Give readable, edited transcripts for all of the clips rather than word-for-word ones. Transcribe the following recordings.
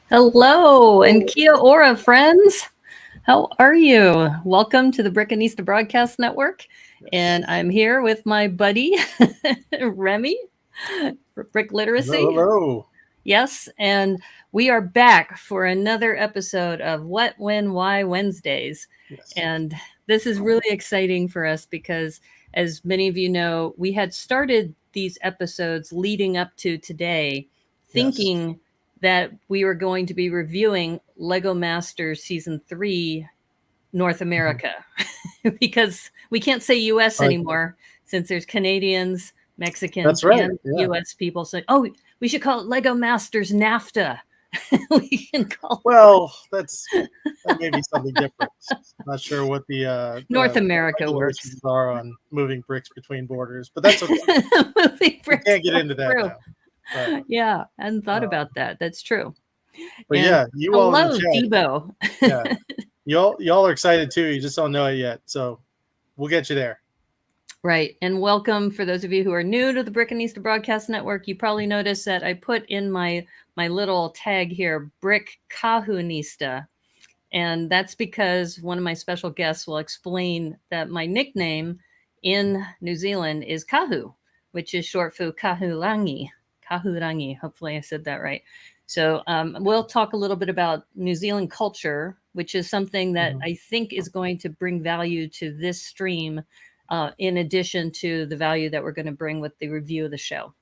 Hello and Kia Ora friends. How are you? Welcome to the Brickanista Broadcast Network. And I'm here with my buddy, Remy, Brick Hello, Literacy. hello. Yes, and we are back for another episode of What, When, Why Wednesdays. Yes. And this is really exciting for us because, as many of you know, we had started these episodes leading up to today Yes. thinking that we were going to be reviewing Lego Masters Season 3 North Mhm. America because we can't say US Right. anymore since there's Canadians, Mexicans, That's right. and Yeah. US people saying, oh, we should call it Lego Masters NAFTA. We can call Well, that may be something different. Not sure what North the America works. regulations are on moving bricks between borders, but that's okay. Moving We bricks can't get into that through. now. But Yeah, I hadn't thought uh, about that. That's true. but And yeah, you all in the hello, chat. Debo. Yeah, y'all are excited too. You just don't know it yet, so we'll get you there. Right. And welcome for those of you who are new to the Brickanista Broadcast Network. You probably noticed that I put in my little tag here, Brick Kahunista. And that's because one of my special guests will explain that my nickname in New Zealand is Kahu, which is short for Kahurangi. Kahurangi. Hopefully I said that right. So we'll talk a little bit about New Zealand culture, which is something that Mhm. I think is going to bring value to this stream, in addition to the value that we're going to bring with the review of the show.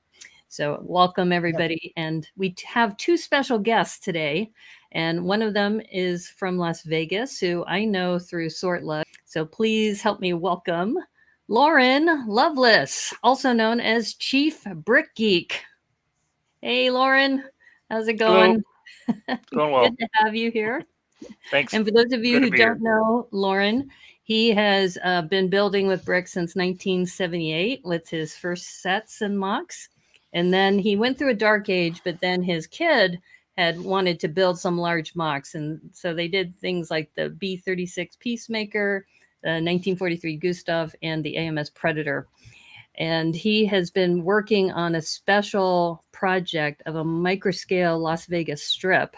So, welcome Yeah. everybody. And we have two special guests today. And one of them is from Las Vegas, who I know through Sort Lug. So, please help me welcome Lorren Loveless, also known as Chief Brick Geek. Hey, Lorren, how's it Hello, going? going well. Good to have you here. Thanks. And for those of you Good to who be here. don't know Lorren, he has been building with bricks since 1978 with his first sets and mocks. And then he went through a dark age, but then his kid had wanted to build some large mocks. And so they did things like the B-36 Peacemaker, the 1943 Gustav, and the AMS Predator. And he has been working on a special project of a microscale Las Vegas strip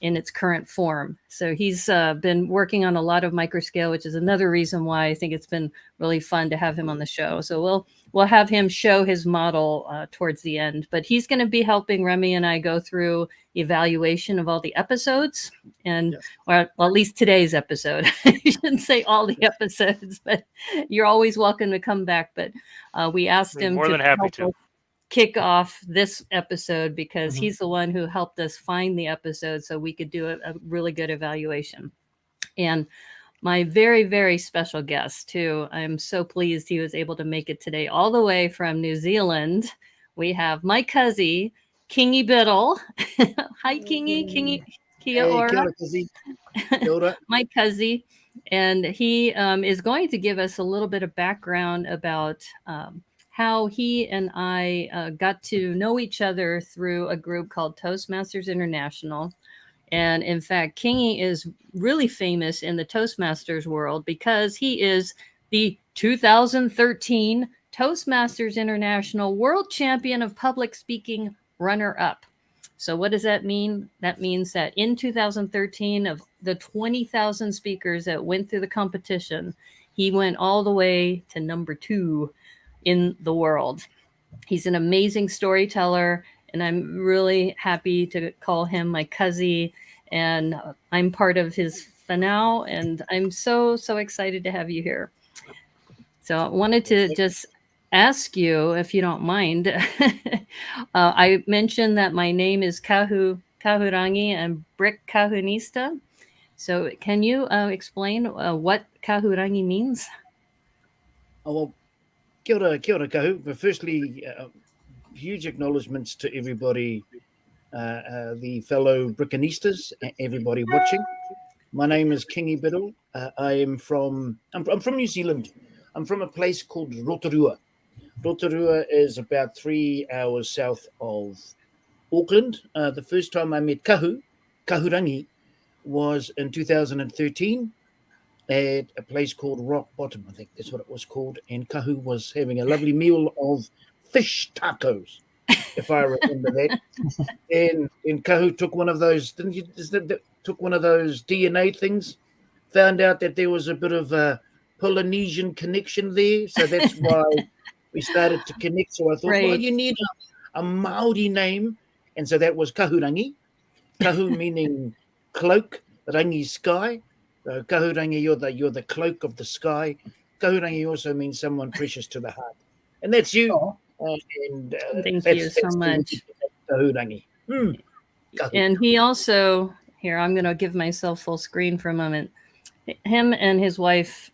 in its current form. So he's been working on a lot of microscale, which is another reason why I think it's been really fun to have him on the show. So we'll have him show his model towards the end. But he's going to be helping Remy and I go through evaluation of all the episodes, and Yes. or well, at least today's episode. You shouldn't say all the episodes, but you're always welcome to come back. But we asked Be him more to than happy help to. us kick off this episode because Mhm. he's the one who helped us find the episode so we could do a really good evaluation. And my very, very special guest, too, I'm so pleased he was able to make it today all the way from New Zealand. We have my cuzzy, Kingi Biddle. Hi, Kingi. Kingi. Kia Hey, ora. kia ora, cuzzy. Kia ora. My cuzzy. And he is going to give us a little bit of background about how he and I got to know each other through a group called Toastmasters International. And in fact, Kingy is really famous in the Toastmasters world because he is the 2013 Toastmasters International World Champion of Public Speaking runner up. So, what does that mean? That means that in 2013, of the 20,000 speakers that went through the competition, he went all the way to number 2 in the world. He's an amazing storyteller, and I'm really happy to call him my cuzzy. And I'm part of his fanau, and I'm so excited to have you here. So I wanted to just ask you, if you don't mind. I mentioned that my name is Kahurangi and Brick Kahunista. So can you explain what Kahurangi means? Oh, well, kia ora, kahu. But firstly, huge acknowledgements to everybody, the fellow Brickanistas, everybody watching. My name is Kingi Biddle. I'm from New Zealand. I'm from a place called Rotorua. Rotorua is about 3 hours south of Auckland. The first time I met Kahurangi, was in 2013 at a place called Rock Bottom, I think that's what it was called. And Kahu was having a lovely meal of fish tacos. if I remember that. And Kahu took one of those, didn't you? Took one of those DNA things, found out that there was a bit of a Polynesian connection there, so that's why we started to connect. So I thought, well, Right. you need a Maori name, and so that was Kahurangi. Kahu meaning cloak, rangi sky. Kahurangi, you're the cloak of the sky. Kahurangi also means someone precious to the heart, and that's you. Oh, And Thank that's, you so that's much. Kahurangi. Kahu. And he also, here, I'm going to give myself full screen for a moment. Him and his wife,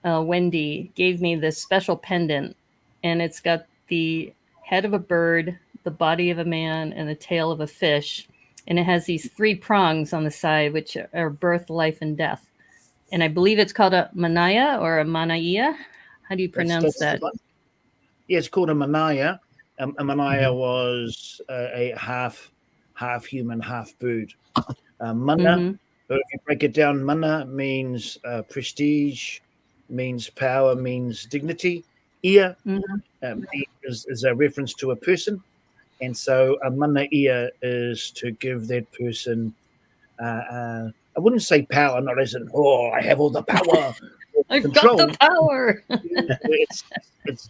Wendy, gave me this special pendant, and it's got the head of a bird, the body of a man, and the tail of a fish. And it has these 3 prongs on the side, which are birth, life, and death. And I believe it's called a manaya or a manaia. How do you pronounce that? Yeah, it's called a manaya. A manaya was a half human, half bird. Mana, but if you break it down, mana means prestige, means power, means dignity. Ia is a reference to a person, and so a mana ia is to give that person. I wouldn't say power, not as in I have all the power, or I've control. got the power. It's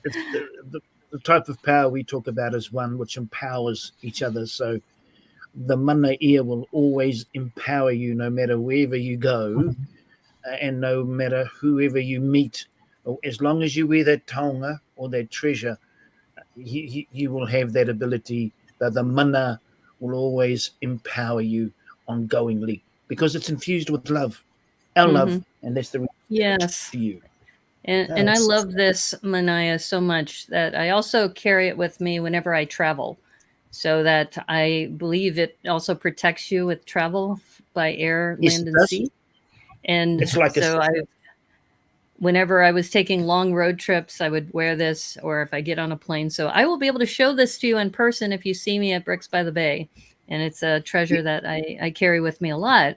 the type of power we talk about is one which empowers each other. So the mana ia will always empower you no matter wherever you go and no matter whoever you meet. As long as you wear that taonga or that treasure, you will have that ability that the mana will always empower you ongoingly because it's infused with love, our love, and that's the reason Yes. to you. And I love this manaya so much that I also carry it with me whenever I travel, so that I believe it also protects you with travel by air, Yes, land, it and does. sea. And It's like so whenever I was taking long road trips, I would wear this, or if I get on a plane. So I will be able to show this to you in person if you see me at Bricks by the Bay. And it's a treasure that I carry with me a lot.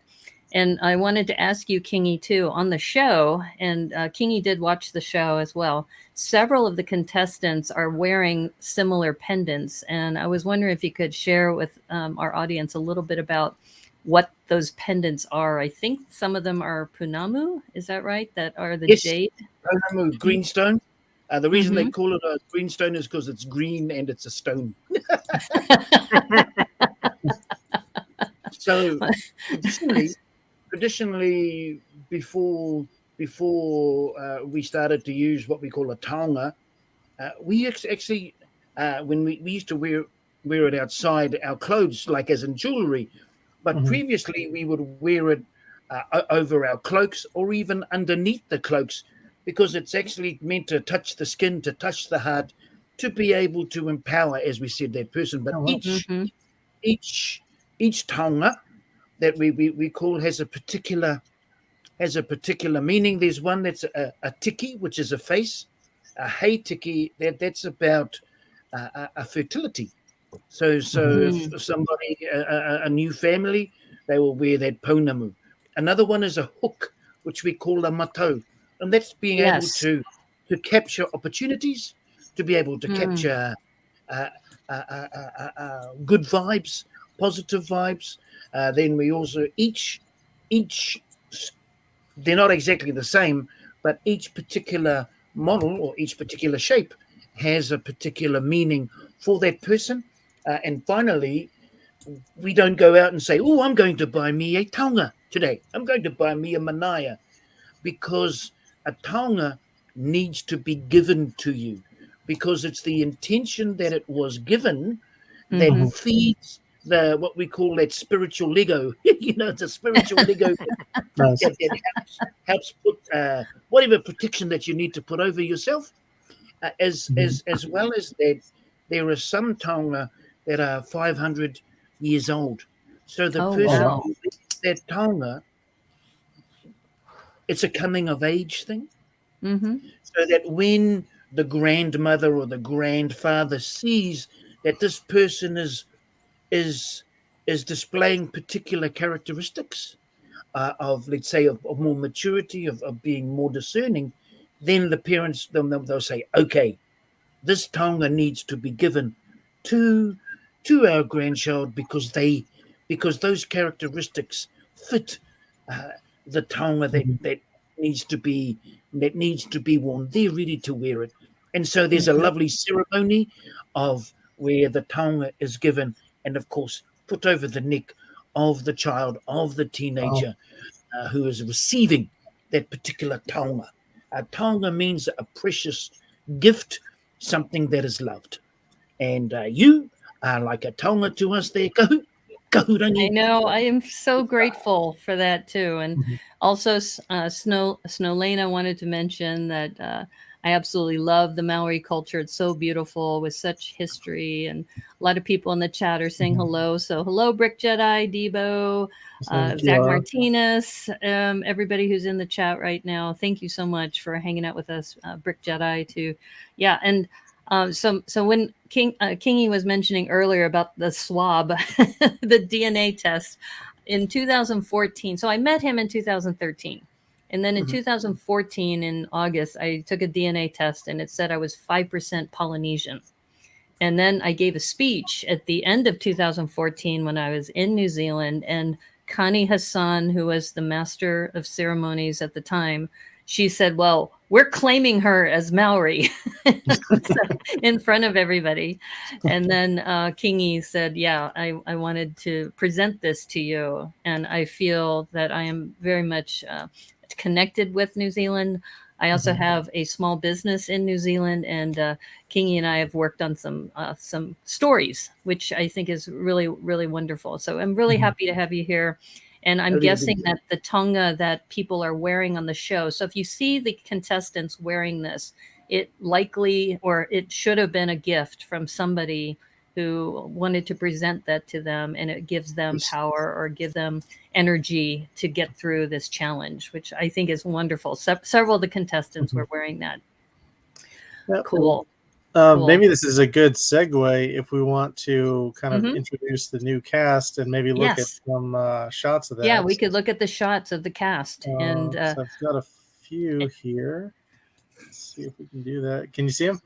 And I wanted to ask you, Kingi, too, on the show, and Kingi did watch the show as well. Several of the contestants are wearing similar pendants. And I was wondering if you could share with our audience a little bit about what those pendants are. I think some of them are punamu. Is that right? That are the jade? Punamu, greenstone. The reason they call it a greenstone is because it's green and it's a stone. So traditionally, before we started to use what we call a taonga, we actually when we used to wear it outside our clothes, like as in jewelry, but previously we would wear it over our cloaks or even underneath the cloaks, because it's actually meant to touch the skin, to touch the heart, to be able to empower, as we said, that person. But each taonga that we call has a particular meaning. There's one that's a tiki, which is a face. A hei tiki, that's about a fertility. So if somebody, a new family, they will wear that pounamu. Another one is a hook, which we call a matau, and that's being able to capture opportunities, to be able to capture good vibes, positive vibes. Then we also each they're not exactly the same, but each particular model or each particular shape has a particular meaning for that person. And finally, we don't go out and say, "Oh, I'm going to buy me a taonga today. I'm going to buy me a manaya," because a taonga needs to be given to you, because it's the intention that it was given that feeds the what we call that spiritual Lego. It's a spiritual Lego that helps put whatever protection that you need to put over yourself, as well as that. There are some taonga that are 500 years old. So the person who wears that taonga, it's a coming of age thing. So that when the grandmother or the grandfather sees that this person is displaying particular characteristics of, let's say, of more maturity, of being more discerning, then the parents they'll say, okay, this taonga needs to be given to our grandchild because those characteristics fit the taonga that needs to be worn. They're ready to wear it, and so there's a lovely ceremony of where the taonga is given, and of course put over the neck of the child, of the teenager who is receiving that particular taonga. Taonga means a precious gift, something that is loved, and you are like a taonga to us there, Kahu. I know. I am so grateful for that too. And also, Snowlena wanted to mention that I absolutely love the Maori culture. It's so beautiful with such history, and a lot of people in the chat are saying hello. So hello, Brick Jedi, Debo, Zach Martinez, everybody who's in the chat right now. Thank you so much for hanging out with us, Brick Jedi too. Yeah, and so when Kingi was mentioning earlier about the swab, the DNA test in 2014. So I met him in 2013. And then in 2014, in August, I took a DNA test and it said I was 5% Polynesian. And then I gave a speech at the end of 2014 when I was in New Zealand. And Connie Hassan, who was the master of ceremonies at the time, she said, well, we're claiming her as Maori in front of everybody. And then Kingi said, yeah, I wanted to present this to you. And I feel that I am very much connected with New Zealand. I also have a small business in New Zealand, and Kingi and I have worked on some stories, which I think is really, really wonderful. So I'm really happy to have you here. And I'm guessing that the taonga that people are wearing on the show. So if you see the contestants wearing this, it likely, or it should have been a gift from somebody who wanted to present that to them, and it gives them power or give them energy to get through this challenge, which I think is wonderful. Several of the contestants were wearing that. Yep. Cool. Maybe this is a good segue if we want to kind of introduce the new cast and maybe look at some shots of that. Yeah, we could look at the shots of the cast. And so I've got a few here. Let's see if we can do that. Can you see them?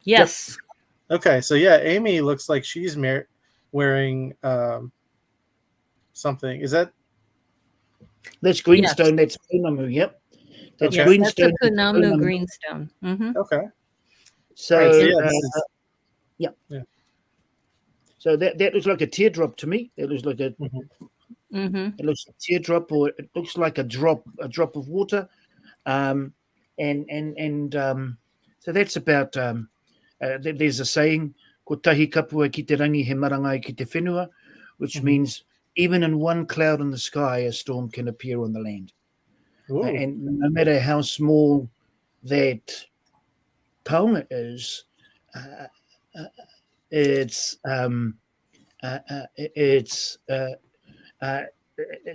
Yes. Yep. Okay, so yeah, Amy looks like she's wearing something. Is that? That's greenstone. Yes. That's Punamu. Yep. That's greenstone. That's a Punamu greenstone. Okay. So yeah. So that looks like a teardrop to me. It looks like a it looks like a teardrop, or it looks like a drop of water. So that's about. There's a saying, "Ko tahi kapua ki te rangi he marangai ki te whenua," which means even in one cloud in the sky, a storm can appear on the land. And no matter how small that taonga is, it's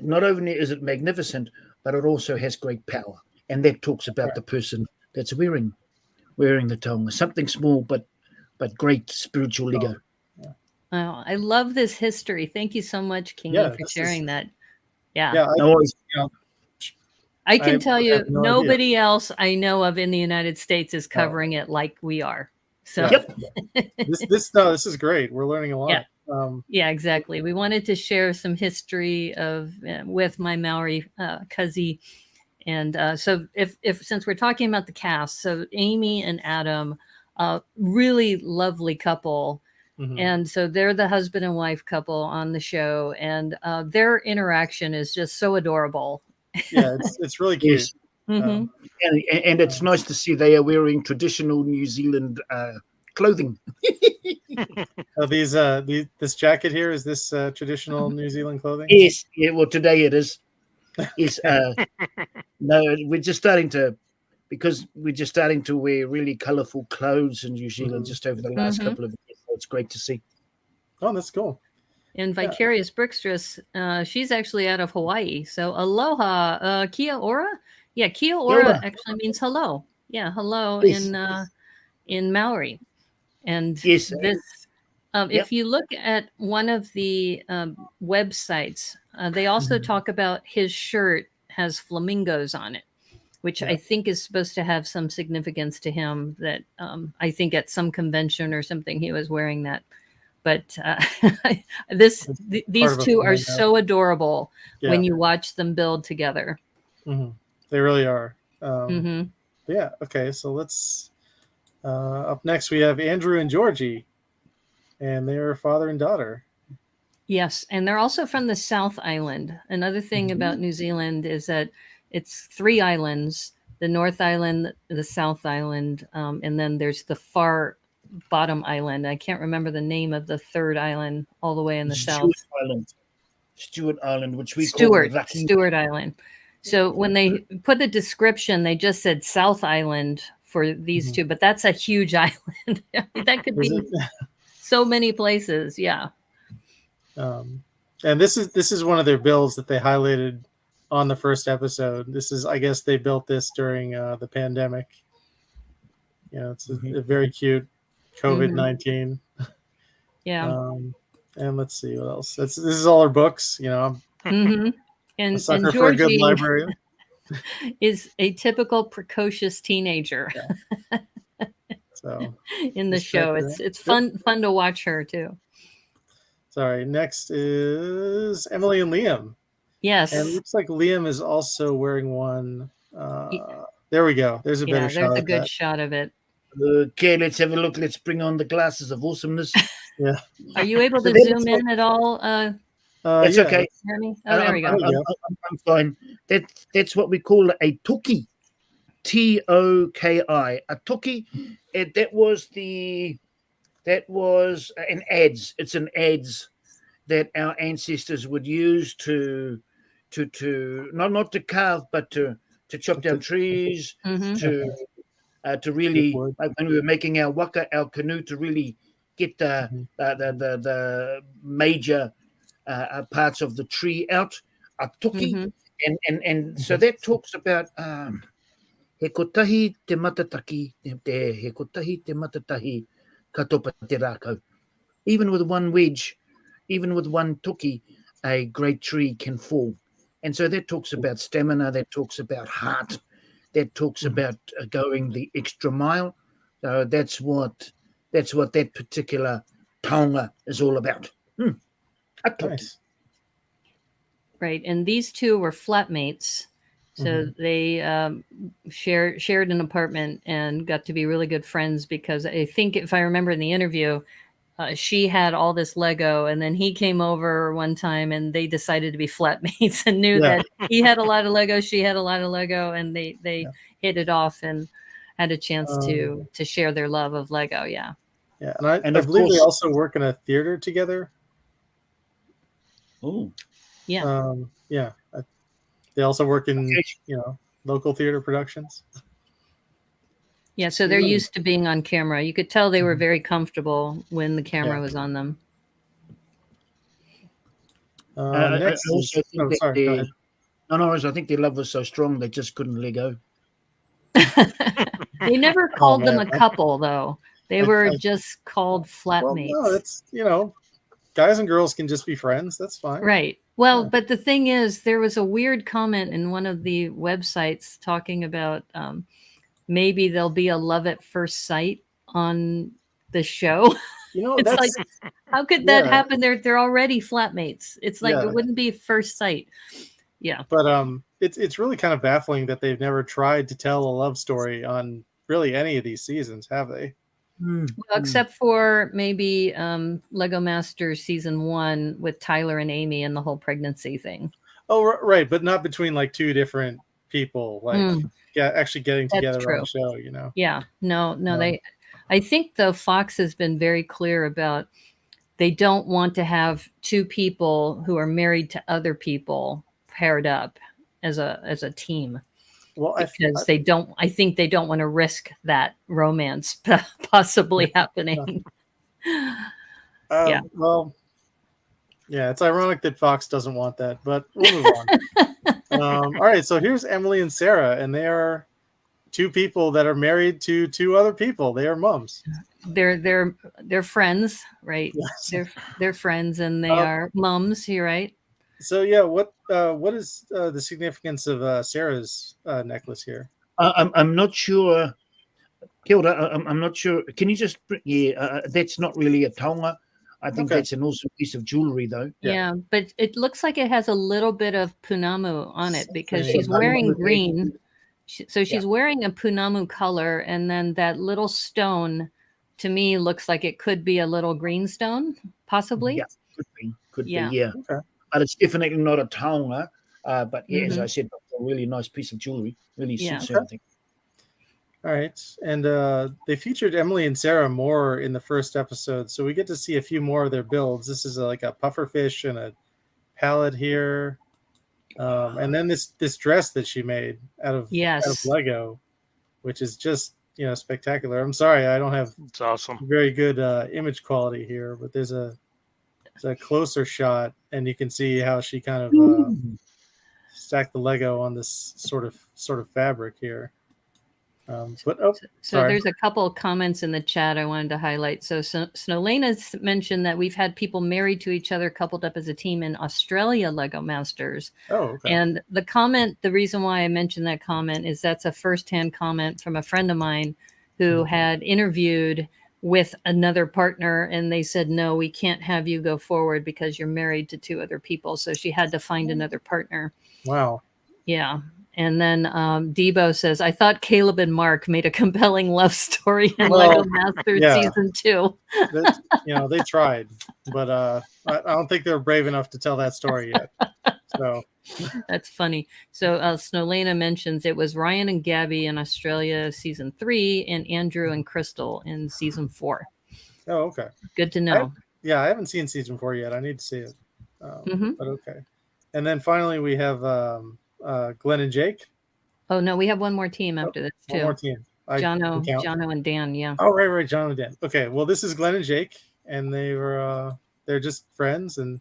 not only is it magnificent, but it also has great power, and that talks about the person that's wearing the taonga. Something small, but great spiritual lego. Oh, I love this history. Thank you so much, Kingi, for sharing that. Yeah. I can tell you, nobody else I know of in the United States is covering it like we are. So this is great. We're learning a lot. Yeah, exactly. We wanted to share some history with my Maori cuzzy. And so if since we're talking about the cast, so Amy and Adam, really lovely couple. And so they're the husband and wife couple on the show, and their interaction is just so adorable. Yeah, it's really cute. And it's nice to see they are wearing traditional New Zealand clothing. This jacket here, is this traditional New Zealand clothing? Yes. Yeah. Well, today it is. Yes. No, we're just starting to wear really colourful clothes in New Zealand just over the last couple of years. So it's great to see. Oh, that's cool. And Vicarious Brickstress, she's actually out of Hawaii. So aloha, kia ora. Yeah, kia ora actually means hello. Yeah, hello in Maori. And this, if you look at one of the websites, they also talk about his shirt has flamingos on it, which I think is supposed to have some significance to him. That I think at some convention or something he was wearing that. But these Part of a two are family now. so adorable Yeah. when you watch them build together. They really are. Mm-hmm. Yeah. Okay. So let's. Up next, we have Andrew and Georgie, and they are father and daughter. Yes, and they're also from the South Island. Another thing about New Zealand is that it's 3 islands: the North Island, the South Island, and then there's the far bottom island. I can't remember the name of the 3rd island all the way in the south. Stewart Island, which we call Stewart Island. So when they put the description, they just said South Island for these two, but that's a huge island. That could be so many places. Yeah. And this is one of their builds that they highlighted on the first episode. This is, I guess, they built this during the pandemic. It's a very cute COVID-19. Yeah. And let's see what else. This is all her books. I'm a sucker for a good librarian. Is a typical precocious teenager. Yeah. So in the show, it's fun to watch her too. Sorry. Next is Emily and Liam. Yes. And it looks like Liam is also wearing one. There we go. There's a better shot. There's a good shot of it. Okay, let's have a look. Let's bring on the glasses of awesomeness. Yeah. Are you able to zoom in at all? It's okay. Oh, there we go. I'm fine. That's what we call a toki. Toki. A toki. That was an adze. It's an adze that our ancestors would use to not to carve, but to chop down trees, to really, like when we were making our waka, our canoe, to really get the major parts of the tree out. A toki, and so that talks about he kotahi te matataki, he kotahi te matatahi katopa te rākau. Even with one wedge, even with one toki, a great tree can fall. And so that talks about stamina, that talks about heart, that talks about going the extra mile. So that's what that particular taonga is all about. Nice. Right, and these two were flatmates, so they shared an apartment and got to be really good friends, because I think, if I remember in the interview, she had all this Lego, and then he came over one time and they decided to be flatmates and knew that he had a lot of Lego, she had a lot of Lego, and they hit it off and had a chance to share their love of Lego. Yeah. And I believe they also work in a theater together. Oh. Yeah. They also work in local theater productions. Yeah, so they're used to being on camera. You could tell they were very comfortable when the camera was on them. Next I think their love was so strong they just couldn't let go. They never called them a couple, though. They were just called flatmates. Well, no, it's guys and girls can just be friends. That's fine. Right. Well, but the thing is, there was a weird comment in one of the websites talking about maybe there'll be a love at first sight on the show. It's like, how could that happen? They're already flatmates. It's like it wouldn't be first sight. Yeah. But it's really kind of baffling that they've never tried to tell a love story on really any of these seasons, have they? Well, except for maybe Lego Masters season 1 with Tyler and Amy and the whole pregnancy thing. Oh, right, but not between like two different people, like actually getting together on a show. Yeah, no. I think though Fox has been very clear about they don't want to have two people who are married to other people paired up as a team. Well, because they don't. I think they don't want to risk that romance possibly happening. Well, it's ironic that Fox doesn't want that, but we'll move on. All right, so here's Emily and Sarah, and they are two people that are married to two other people. They are moms. They're friends, right? Yes. They're friends, and they are moms. You're right. So what is the significance of Sarah's necklace here? I'm not sure, Kilda. I'm not sure. Can you just? That's not really a taonga. I think Okay. that's an awesome piece of jewelry, though. Yeah, but it looks like it has a little bit of punamu on it because she's Something. wearing green. So Yeah. she's wearing a punamu color, and then that little stone to me looks like it could be a little green stone, possibly. Yeah, could Yeah. be, yeah. Okay. But it's definitely not a taonga. But yeah, as Mhm. I said, a really nice piece of jewelry. Really Yeah. suits her, I think. All right. And they featured Emily and Sarah more in the first episode, so we get to see a few more of their builds. This is like a puffer fish and a palette here. And then this dress that she made out of Yes. Lego, which is just spectacular. I'm sorry, I don't have It's awesome. very good image quality here, but there's a closer shot, and you can see how she kind of stacked the Lego on this sort of fabric here. But So sorry. there's a couple of comments in the chat I wanted to highlight. So Snowlena's mentioned that we've had people married to each other, coupled up as a team in Australia Lego Masters. Oh, okay. And the reason why I mentioned that comment is that's a firsthand comment from a friend of mine who had interviewed with another partner, and they said, no, we can't have you go forward because you're married to 2 other people. So she had to find another partner. Wow. Yeah. And then Debo says, I thought Caleb and Mark made a compelling love story in Lego Masters yeah. Season 2. They tried, but I don't think they're brave enough to tell that story yet. So That's funny. So Snowlena mentions it was Ryan and Gabby in Australia Season 3 and Andrew and Crystal in Season 4. Oh, okay. Good to know. I haven't seen Season 4 yet. I need to see it. But okay. And then finally we have Glenn and Jake. Oh, no, we have one more team after this, too. One more team. Jono and Dan, yeah. Oh, right, Jono and Dan. Okay, well, this is Glenn and Jake, and they're just friends, and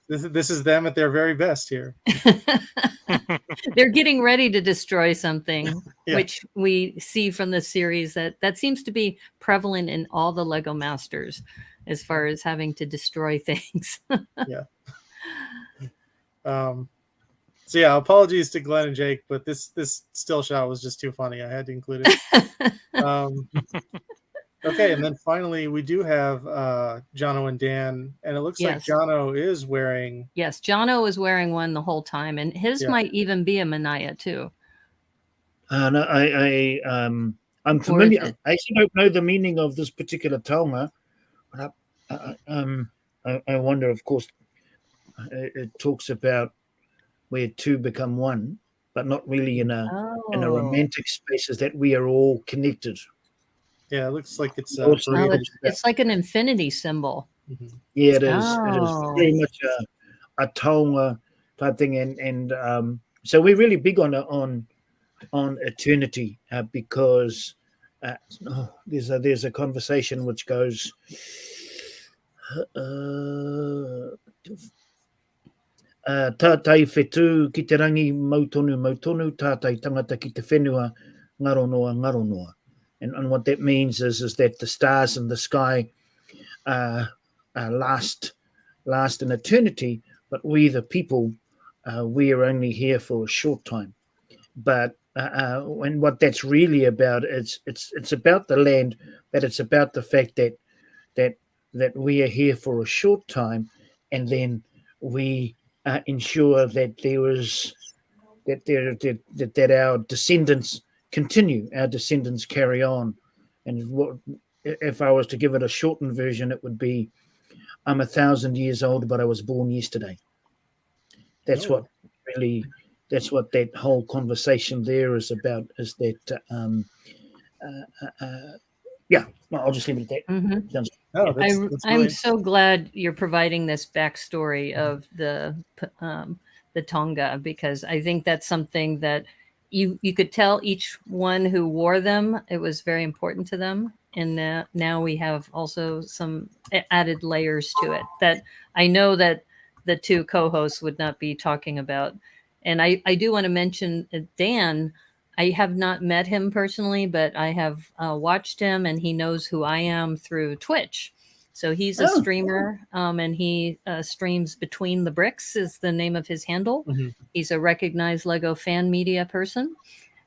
this is them at their very best here. They're getting ready to destroy something, which we see from the series that seems to be prevalent in all the Lego Masters as far as having to destroy things. Yeah. So yeah, apologies to Glenn and Jake, but this still shot was just too funny. I had to include it. Okay, and then finally we do have Jono and Dan, and it looks like Jono is wearing. Yes, Jono is wearing one the whole time, and his might even be a Manaya too. No, I'm familiar. I actually don't know the meaning of this particular taonga, but I wonder. Of course, it talks about where 2 become 1, but not really in a romantic space. Is that we are all connected? Yeah, it looks like it's it's like an infinity symbol. Yeah, it is. It is very much a taonga type thing, and so we're really big on eternity because there's a conversation which goes. Tātai whetū ki te rangi mautonu, tātai tangata ki te whenua, ngaronoa. And what that means is that the stars in the sky last in eternity, but we the people, we are only here for a short time. But when what that's really about, it's about the land, but it's about the fact that we are here for a short time, and then we ensure that that our descendants continue, our descendants carry on. And what if I was to give it a shortened version, it would be, I'm 1,000 years old, but I was born yesterday. That's what that whole conversation there is about, is that I'll just leave it at that. I'm so glad you're providing this backstory of the Tonga, because I think that's something that you could tell each one who wore them, it was very important to them. And now we have also some added layers to it that I know that the 2 co-hosts would not be talking about. And I do want to mention Dan. I have not met him personally, but I have watched him, and he knows who I am through Twitch. So he's a streamer, and he streams Between the Bricks is the name of his handle. He's a recognized Lego fan media person.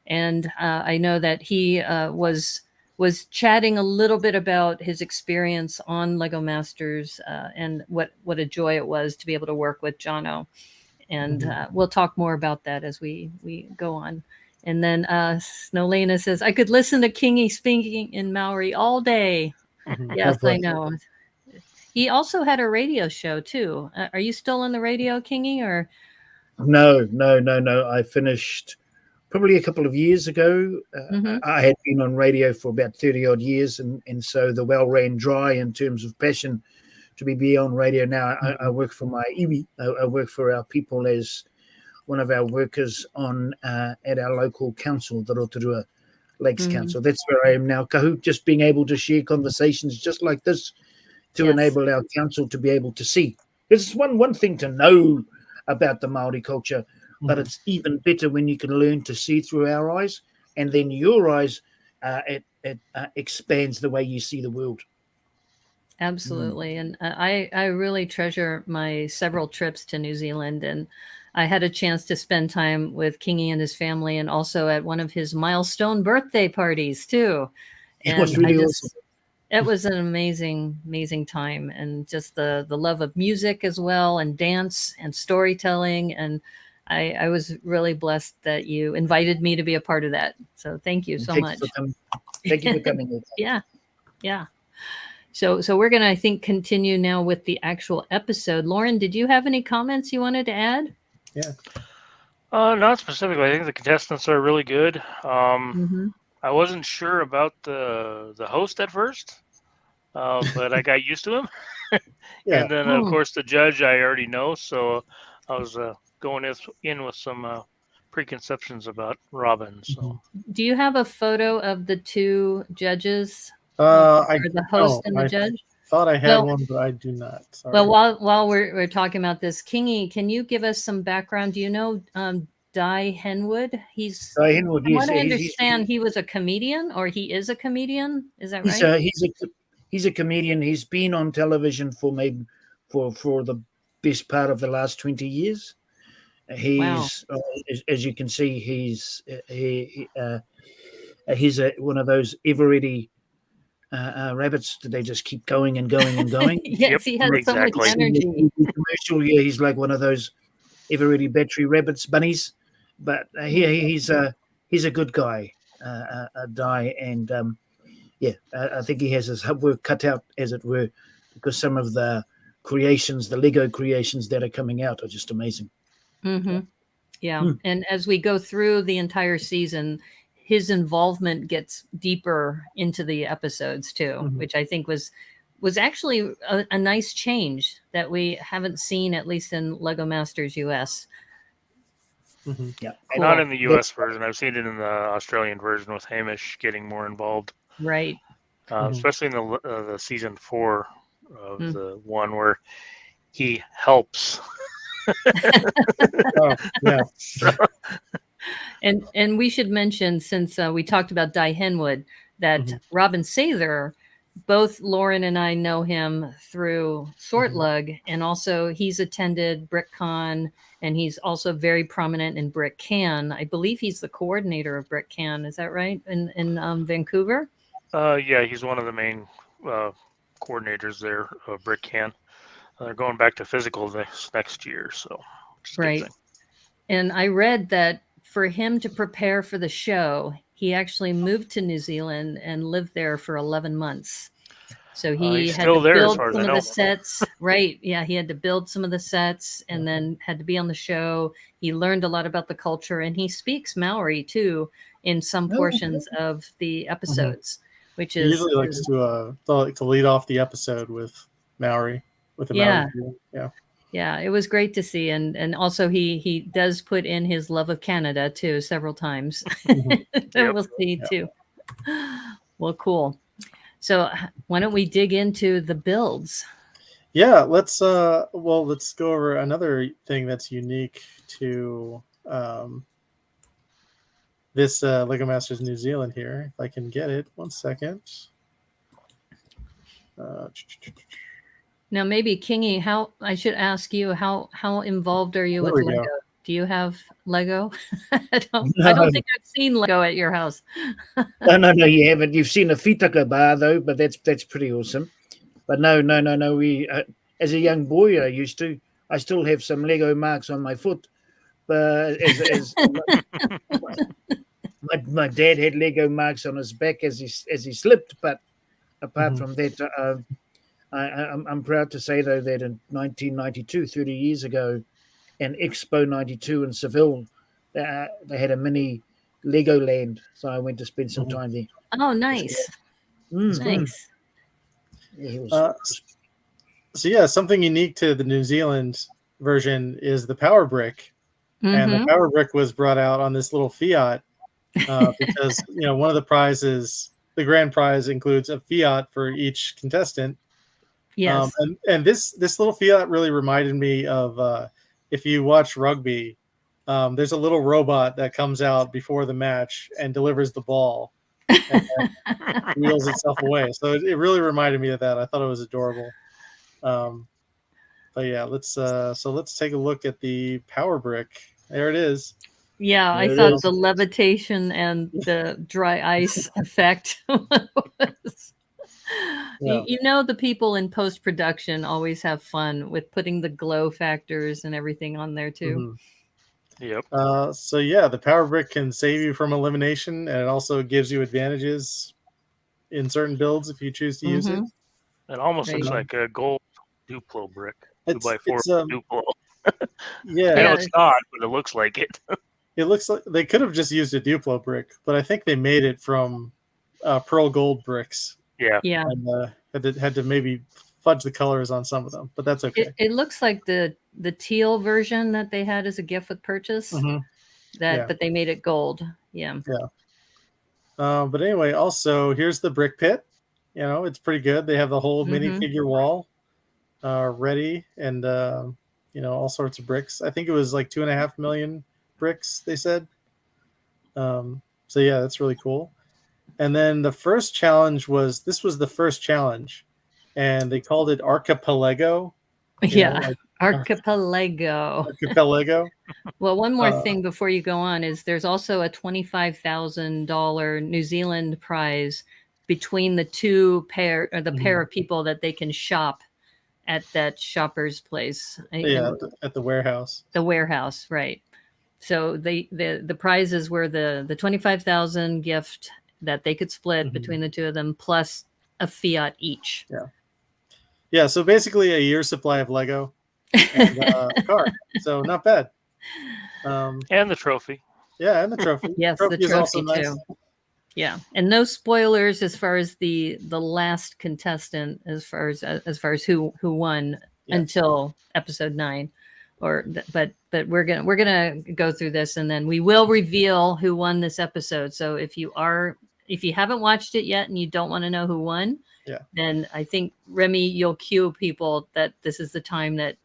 And I know that he was was chatting a little bit about his experience on Lego Masters and what a joy it was to be able to work with Jono. And we'll talk more about that as we go on. And then Snowlena says, I could listen to Kingi speaking in Maori all day. Yes, I know. He also had a radio show too. Are you still on the radio, Kingi, or? No. I finished probably a couple of years ago. I had been on radio for about 30 odd years. And so the well ran dry in terms of passion to be on radio. Now I work for my iwi. I work for our people as one of our workers on at our local council, the Rotorua Lakes Council. That's where I am now, Kahu, just being able to share conversations just like this to enable our council to be able to see. It's one thing to know about the Māori culture, but it's even better when you can learn to see through our eyes, and then your eyes, it expands the way you see the world. Absolutely. And I really treasure my several trips to New Zealand, and I had a chance to spend time with Kingi and his family, and also at one of his milestone birthday parties too. And it was really awesome. It was an amazing time, and just the love of music as well, and dance and storytelling. And I was really blessed that you invited me to be a part of that. So thank you so much. Thank you for coming. Yeah. So we're going to, I think, continue now with the actual episode. Lorren, did you have any comments you wanted to add? Yeah. Not specifically. I think the contestants are really good. I wasn't sure about the host at first, but I got used to him. And then, of course, the judge I already know, so I was going in with some preconceptions about Robin. So, do you have a photo of the two judges, the host and the judge? Thought I had one, but I do not. Sorry. Well, while we're talking about this, Kingi, can you give us some background? Do you know Di Henwood? Di Henwood, from what I understand, he was a comedian, or he is a comedian. Is that right? He's a comedian. He's been on television for the best part of the last 20 years. He's as you can see, he's one of those ever-ready rabbits that they just keep going and going and going. Yes, he has so much energy. Commercial, he's like one of those ever-ready battery rabbits, bunnies. But he's a good guy, Di, and I think he has his work cut out, as it were, because some of the creations, the Lego creations that are coming out, are just amazing. And as we go through the entire season, his involvement gets deeper into the episodes too, which I think was actually a nice change that we haven't seen, at least in Lego Masters US. Yeah, cool. Not in the US version. I've seen it in the Australian version with Hamish getting more involved. Right. Especially in the season 4 of the one where he helps. And we should mention, since we talked about Di Henwood, that Robin Sather, both Lorren and I know him through Sortlug, and also he's attended BrickCon, and he's also very prominent in BrickCan. I believe he's the coordinator of BrickCan. Is that right? In Vancouver? Yeah, he's one of the main coordinators there of BrickCan. They're going back to physical next year, so right. And I read that for him to prepare for the show, he actually moved to New Zealand and lived there for 11 months. So he had to build some of the sets. Right. Yeah, he had to build some of the sets and then had to be on the show. He learned a lot about the culture, and he speaks Maori too in some portions of the episodes, which is... He usually likes to lead off the episode with Maori. With the Maori. Yeah, it was great to see, and also he does put in his love of Canada too several times. We'll see too. Well, cool. So why don't we dig into the builds? Yeah, let's go over another thing that's unique to this Lego Masters New Zealand here. If I can get it, 1 second. Now, maybe Kingi, I should ask you, how involved are you with Lego? Do you have Lego? I don't No. think I've seen Lego at your house. No, you haven't. You've seen a Fitaka bar though, but that's pretty awesome. But no. We, as a young boy, I still have some Lego marks on my foot. But as my dad had Lego marks on his back as he slipped. But apart from that, I'm proud to say though that in 1992, 30 years ago, in Expo 92 in Seville, they had a mini Legoland, so I went to spend some time there. Oh, nice. Nice. Yeah, he was. So yeah, something unique to the New Zealand version is the power brick, and the power brick was brought out on this little Fiat because one of the prizes, the grand prize, includes a Fiat for each contestant. Yes. And this little Fiat really reminded me of if you watch rugby, there's a little robot that comes out before the match and delivers the ball and wheels itself away. So it really reminded me of that. I thought it was adorable. But yeah, let's take a look at the power brick. There it is. Yeah, I thought the levitation and the dry ice effect was. Yeah. The people in post-production always have fun with putting the glow factors and everything on there too. Yep. So yeah, the power brick can save you from elimination, and it also gives you advantages in certain builds if you choose to use it. It almost looks like a gold Duplo brick. It's 2x4 Duplo. Yeah. I know it's not, but it looks like it. It looks like they could have just used a Duplo brick, but I think they made it from pearl gold bricks. Yeah. And had to maybe fudge the colors on some of them, but that's okay. It looks like the teal version that they had as a gift with purchase. But they made it gold. Yeah. But anyway, also here's the brick pit. It's pretty good. They have the whole minifigure wall ready, and all sorts of bricks. I think it was like 2.5 million bricks, they said. So yeah, that's really cool. And then the first challenge was the first challenge, and they called it Archipelago. Archipelago. Archipelago. Well, one more thing before you go on is there's also a $25,000 New Zealand prize between the pair of people that they can shop at that shopper's place. At the warehouse. The warehouse, right. So the prizes were the 25,000 gift that they could split between the two of them, plus a Fiat each. Yeah. So basically a year's supply of Lego and a car. So not bad. And the trophy. Yeah, and the trophy. Yes, the trophy is also nice. Too. Yeah, and no spoilers as far as the last contestant, as far as who won until episode 9. But we're gonna go through this, and then we will reveal who won this episode. So if you haven't watched it yet and you don't want to know who won, then I think Remy, you'll cue people that this is the time that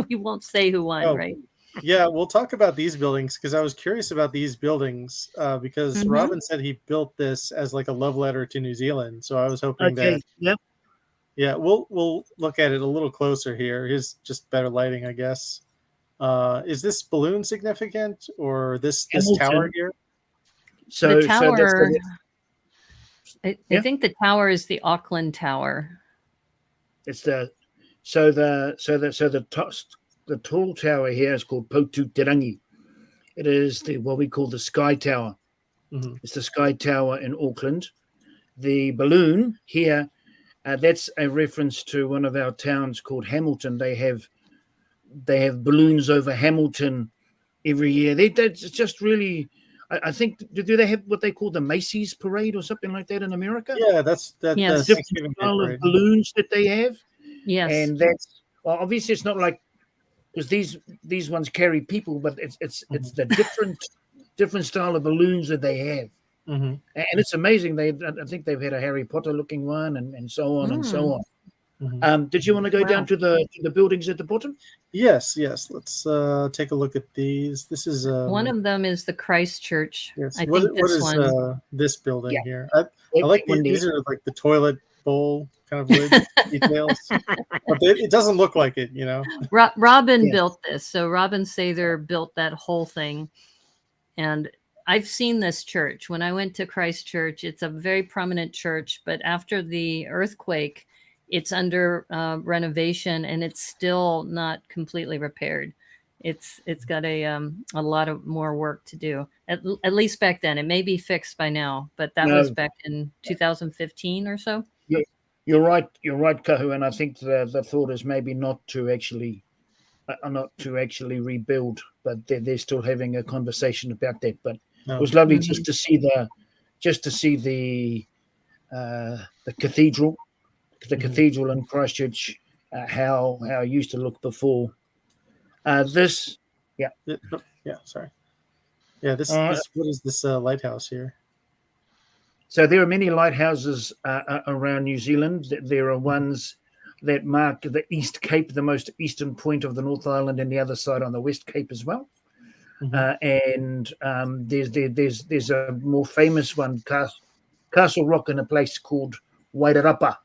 we won't say who won, right? Yeah, we'll talk about these buildings because I was curious about these buildings because Robin said he built this as like a love letter to New Zealand. So I was hoping that. Yeah, we'll look at it a little closer here. Here's just better lighting, I guess. Is this balloon significant, or this tower here? So the tower. I think the tower is the Auckland Tower. It's the tall tower here is called Potu Te Rangi. It is what we call the Sky Tower. It's the Sky Tower in Auckland. The balloon here. That's a reference to one of our towns called Hamilton. They have balloons over Hamilton every year. That's just really, I think. Do they have what they call the Macy's parade or something like that in America? Yeah, that's yes. Different style of balloons that they have. Yes, and that's obviously it's not like because these ones carry people, but it's the different style of balloons that they have. And it's amazing. I think they've had a Harry Potter looking one, and so on and so on. Did you want to go down to the buildings at the bottom? Yes. Let's take a look at these. This is one of them is the Christ Church. Yes. What is this building here? I like these are like the toilet bowl kind of wood details, but it doesn't look like it, you know. Robin Yeah. built this. So Robin Sather built that whole thing. And I've seen this church. When I went to Christchurch, it's a very prominent church, but after the earthquake, it's under renovation and it's still not completely repaired. It's got a lot of more work to do. At least back then. It may be fixed by now, but that was No. back in 2015 or so. You're right, Kahu, and I think the thought is maybe not to actually rebuild, but they're still having a conversation about that. But No. it was lovely Mhm. just to see the cathedral, cathedral in Christchurch, how it used to look before. This, Yeah, sorry. Yeah, this what is this lighthouse here? so there are many lighthouses around New Zealand. There are ones that mark the East Cape, the most eastern point of the North Island, and the other side on the West Cape as well. And there's a more famous one, Castle Rock, in a place called Wairarapa,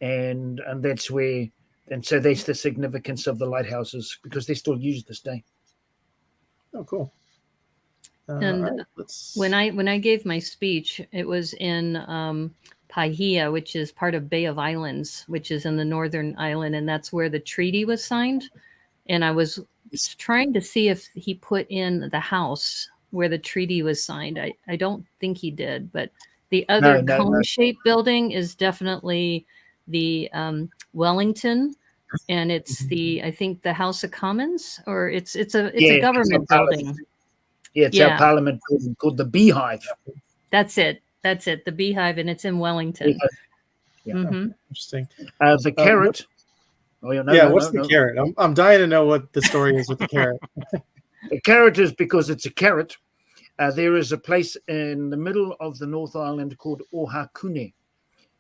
and that's where, and so that's the significance of the lighthouses because they're still used this day. Oh, cool. And all right, when I gave my speech, it was in Paihia, which is part of Bay of Islands, which is in the northern island, and that's where the treaty was signed. And I was trying to see if he put in the house where the treaty was signed. I don't think he did, but the other cone-shaped building is definitely the Wellington, and it's I think the House of Commons, or it's a government building. Yeah, it's our Parliament building called the Beehive. That's it. The Beehive, and it's in Wellington. Yeah. Mm-hmm. Interesting. The carrot. What's the carrot? I'm dying to know what the story is with the carrot. The carrot is because it's a carrot. There is a place in the middle of the North Island called Ohakune.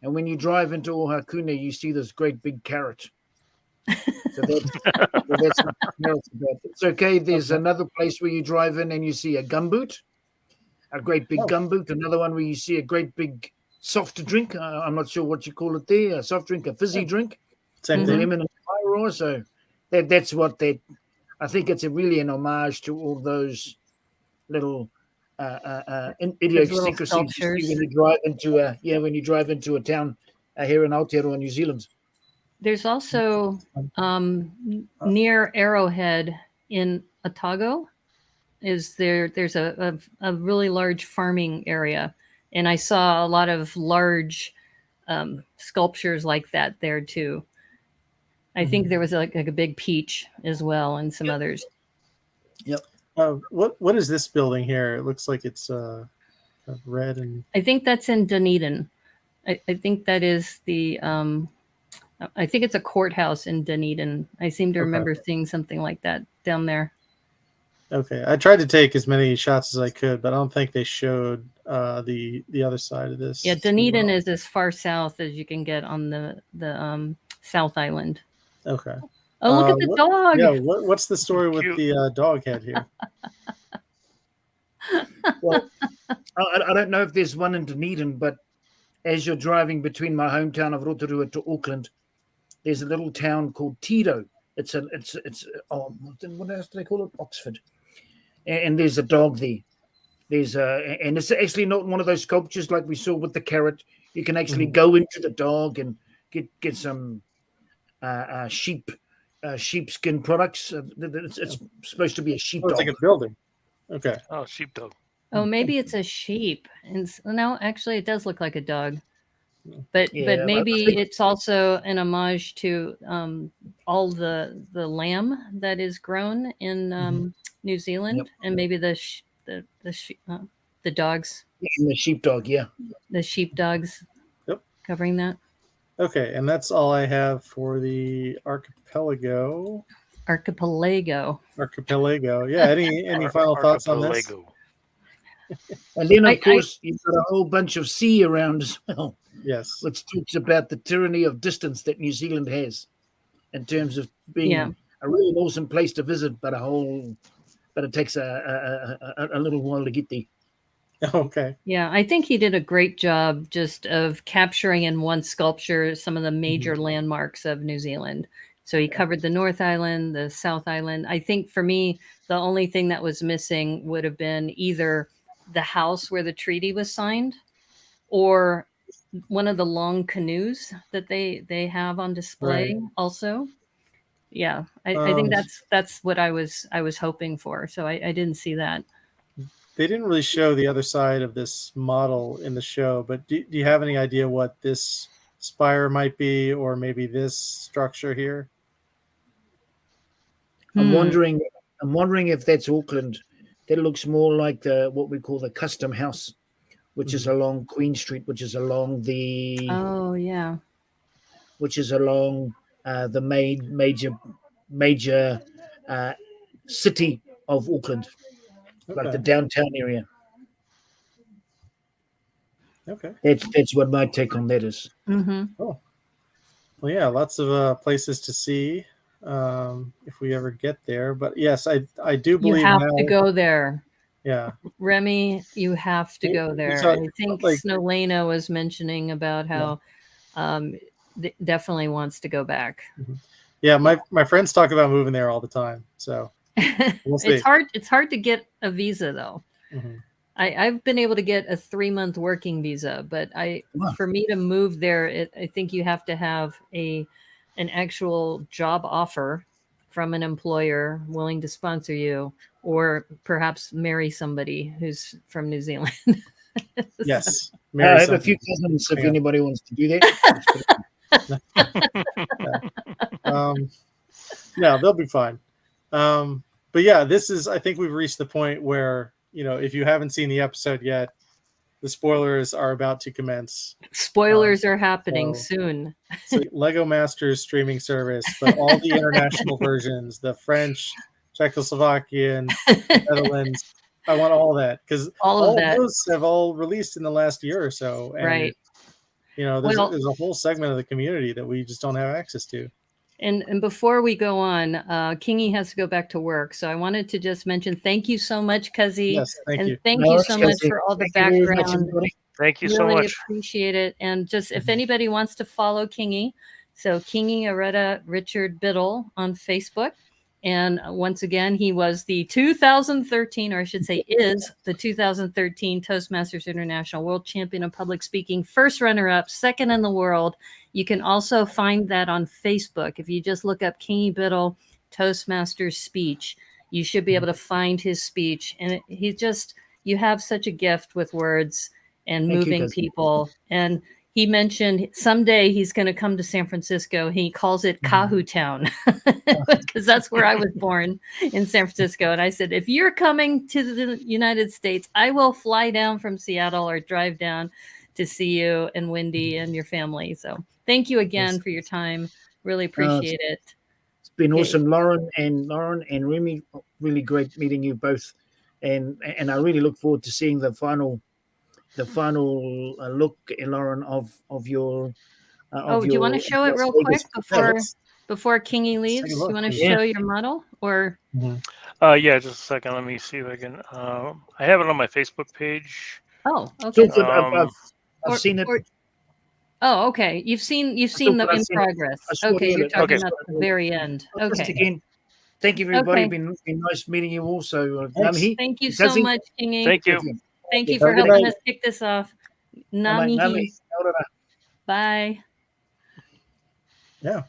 And when you drive into Ohakune, you see this great big carrot. So that's what the carrot's about. It's okay. There's another place where you drive in and you see a gumboot, a great big gumboot. Another one where you see a great big soft drink. I'm not sure what you call it there. A soft drink, a fizzy drink. Same thing. Lemon and fire. So that's what they. I think it's really an homage to all those little idiosyncrasies you see when you drive into a town here in Aotearoa, New Zealand. There's also near Arrowhead in Otago. There's a really large farming area, and I saw a lot of large sculptures like that there too. I think there was like a big peach as well, and some others. Yep. What is this building here? It looks like it's red and. I think that's in Dunedin. I think that is the. I think it's a courthouse in Dunedin. I seem to remember seeing something like that down there. Okay, I tried to take as many shots as I could, but I don't think they showed the other side of this. Yeah, Dunedin is as far south as you can get on the South Island. Okay. Oh, look at the dog. Yeah, what's the story with the dog head here? Well, I don't know if there's one in Dunedin, but as you're driving between my hometown of Rotorua to Auckland, there's a little town called Tito. It's what else do they call it? Oxford. And there's a dog there. And it's actually not one of those sculptures like we saw with the carrot. You can actually go into the dog and get some sheepskin products. It's supposed to be a sheepdog. It's like a building. Okay. Oh, sheepdog. Oh, maybe it's a sheep. And no, actually, it does look like a dog. But maybe it's also an homage to all the lamb that is grown in New Zealand, and maybe the dogs. And the sheepdog, the sheepdogs. Yep, covering that. Okay, and that's all I have for the archipelago. Yeah. Any final thoughts on this? And then, of course, you've got a whole bunch of sea around as well. Yes. Which talks about the tyranny of distance that New Zealand has in terms of being a really awesome place to visit, but it takes a little while to get there. Okay. Yeah, I think he did a great job just of capturing in one sculpture some of the major landmarks of New Zealand. So he covered the North Island, the South Island. I think for me, the only thing that was missing would have been either the house where the treaty was signed or one of the long canoes that they have on display Right. also. Yeah, I think Um, that's what I was hoping for. So I didn't see that. they didn't really show the other side of this model in the show, but do you have any idea what this spire might be, or maybe this structure here? I'm Hmm. wondering. I'm wondering if that's Auckland. That looks more like the what we call the Custom House, which is along Queen Street, which is along Oh yeah. the major uh, city of Auckland, like the Okay. downtown area. Okay. That's what my take on that is. Mm-hmm. Oh, well, yeah, lots of places to see if we ever get there. But yes, I do You believe have to now. go there. Yeah, Remy, you have to go we there. saw I think like Snowlena was mentioning about yeah. how definitely wants to go back. Yeah, my friends talk about moving there all the time. So we'll see. It's hard to get a visa though. Mm-hmm. I've been able to get a 3-month working visa, but for me to move there, I think you have to have an actual job offer from an employer willing to sponsor you, or perhaps marry somebody who's from New Zealand. Yes, I marry have a somebody. few cousins if Yeah. anybody wants to do that. Yeah, they'll be fine. But yeah, this is. I think we've reached the point where if you haven't seen the episode yet, the spoilers are about to commence. Spoilers are happening so- soon. So Lego Masters streaming service, but all the international versions, the French, Czechoslovakian, Netherlands. I want all that because All of all of that. those have all released in the last year or so, and Right. there's Well, there's a whole segment of the community that we just don't have access to. and before we go on, Kingi has to go back to work. So I wanted to just mention thank you so much, Cuzzy. Yes, thank And you. thank No you worries, so much Kelsey. for all the Thank you very much, background. everybody. Thank you so Really much. appreciate it. And just if anybody wants to follow Kingi, so Kingi Ora Richard Biddle on Facebook. And once again, he was the 2013, or I should say is the 2013 Toastmasters International World Champion of Public Speaking, first runner-up, second in the world. You can also find that on Facebook. If you just look up Kingi Biddle Toastmasters speech, you should be able to find his speech. And you have such a gift with words and Thank you, moving Kelsey. people. And he mentioned someday he's going to come to San Francisco. He calls it Kahu Town because that's where I was born, in San Francisco. And I said, if you're coming to the United States, I will fly down from Seattle or drive down to see you and Wendy and your family. So thank you again for your time. Really appreciate it. It's been Okay. awesome, Lorren and Remy. Really great meeting you both, and I really look forward to seeing the final look, Lorren, of your. Do you want to show it real quick before Kingi leaves? take a look. You want to Yeah. show your model or? Yeah, just a second. Let me see if I can. I have it on my Facebook page. Oh, It's okay. all good. I've Or- seen it. Oh, okay. You've seen still them got in it. progress. I saw Okay, it. you're talking Okay. about the very end. Just Okay. again, thank you, everybody. Okay. Been nice meeting you also. Thanks. Nami, Thank you so Cuzzy. much, Kingi. Thank you. Thank you Have for a good helping night. us kick this off. Nami. Nami. Bye. Yeah.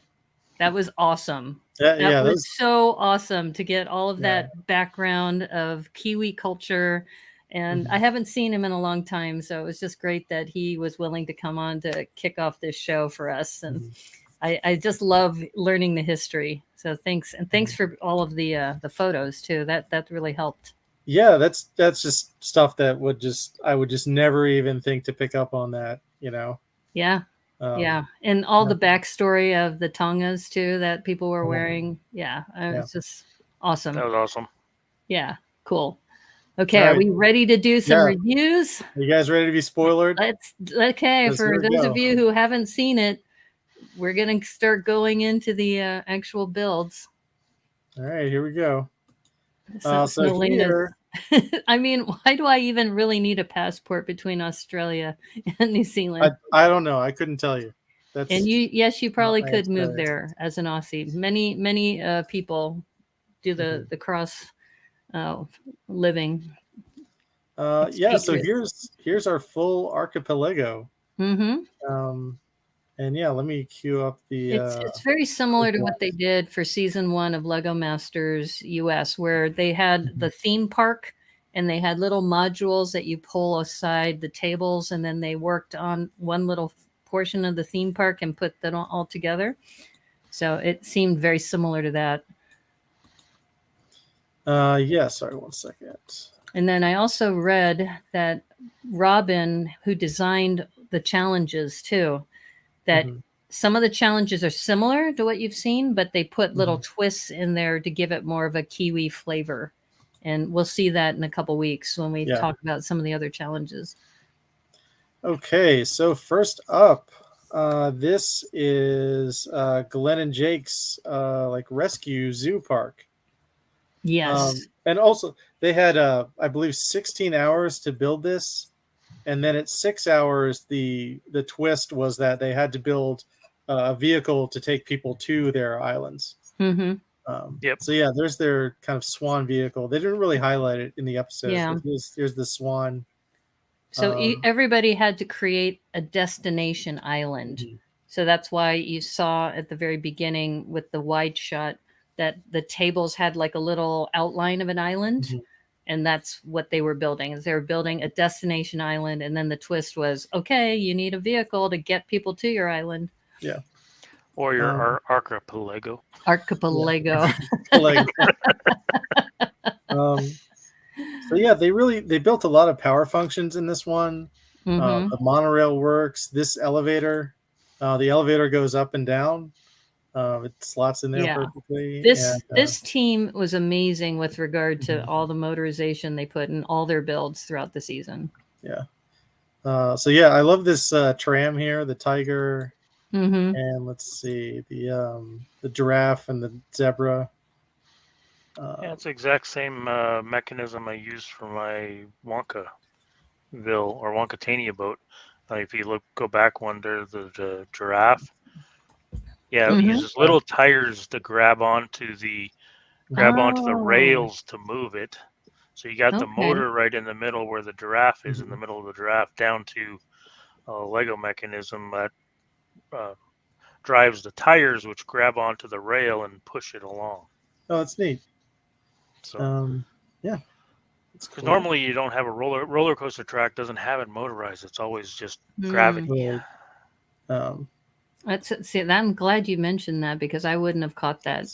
That was awesome. Yeah, That yeah. was so awesome to get all of that background of Kiwi culture. And I haven't seen him in a long time. So it was just great that he was willing to come on to kick off this show for us. And I just love learning the history. So thanks. And thanks for all of the photos too. That really helped. Yeah, that's just stuff that I would just never even think to pick up on that, Yeah. Yeah. And all the backstory of the tongas too that people were wearing. Yeah. It's just awesome. That was awesome. Yeah. Cool. Okay. All Are right. we ready to do some Yeah. reviews? Are you guys ready to be spoiled? Okay. Let's For here we those go. of you who haven't seen it, we're going to start going into the actual builds. All right, here we go. So here, I mean, why do I even really need a passport between Australia and New Zealand? I don't know. I couldn't tell you. That's And you probably my could move experience. there as an Aussie. Many people do Mhm. the cross living. Yeah. So Expatriates. here's our full archipelago. Mm-hmm. And yeah, let me cue up the. It's very similar to what they did for season 1 of Lego Masters US, where they had the theme park and they had little modules that you pull aside the tables, and then they worked on one little portion of the theme park and put them all together. So it seemed very similar to that. Yeah. Sorry, 1 second. And then I also read that Robin, who designed the challenges too, that some of the challenges are similar to what you've seen, but they put little twists in there to give it more of a Kiwi flavor. And we'll see that in a couple weeks when we talk about some of the other challenges. Okay, so first up, this is Glenn and Jake's like rescue zoo park. Yes. And also they had I believe 16 hours to build this, and then at 6 hours the twist was that they had to build a vehicle to take people to their islands. Mm-hmm. So yeah, there's their kind of swan vehicle. They didn't really highlight it in the episode. Yeah. But here's the swan. So everybody had to create a destination island. So that's why you saw at the very beginning with the wide shot that the tables had like a little outline of an island. And that's what they were building. Is they were building a destination island, and then the twist was, okay, you need a vehicle to get people to your island. Yeah. Or your archipelago. Archipelago. Yeah. So yeah, they built a lot of power functions in this one. The monorail works. This elevator, the elevator goes up and down. It slots in there perfectly. This team was amazing with regard to all the motorization they put in all their builds throughout the season. Yeah. So yeah, I love this tram here, the tiger, and let's see the giraffe and the zebra. Yeah, it's the exact same mechanism I used for my Wonkaville or Wonkatania boat. If you go back one, there's the giraffe. Yeah, it uses little tires to grab onto the rails to move it. So you got the motor right in the middle where the giraffe is, in the middle of the giraffe, down to a Lego mechanism that drives the tires, which grab onto the rail and push it along. Oh, that's neat. So yeah, because normally you don't have a roller coaster track doesn't have it motorized. It's always just gravity. I'm glad you mentioned that because I wouldn't have caught that.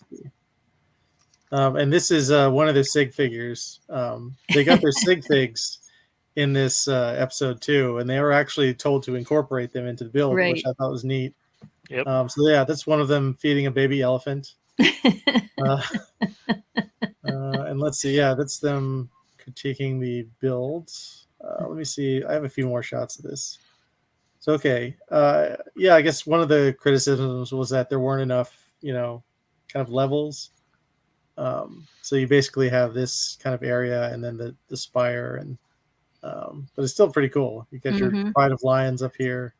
And this is one of their sig figures. They got their sig figs in this episode too, and they were actually told to incorporate them into the build, which I thought was neat. Yep. So yeah, that's one of them feeding a baby elephant. And let's see, yeah, that's them critiquing the builds. Let me see. I have a few more shots of this. So okay, yeah, I guess one of the criticisms was that there weren't enough, kind of levels. So you basically have this kind of area and then the spire, and but it's still pretty cool. You get your pride of lions up here,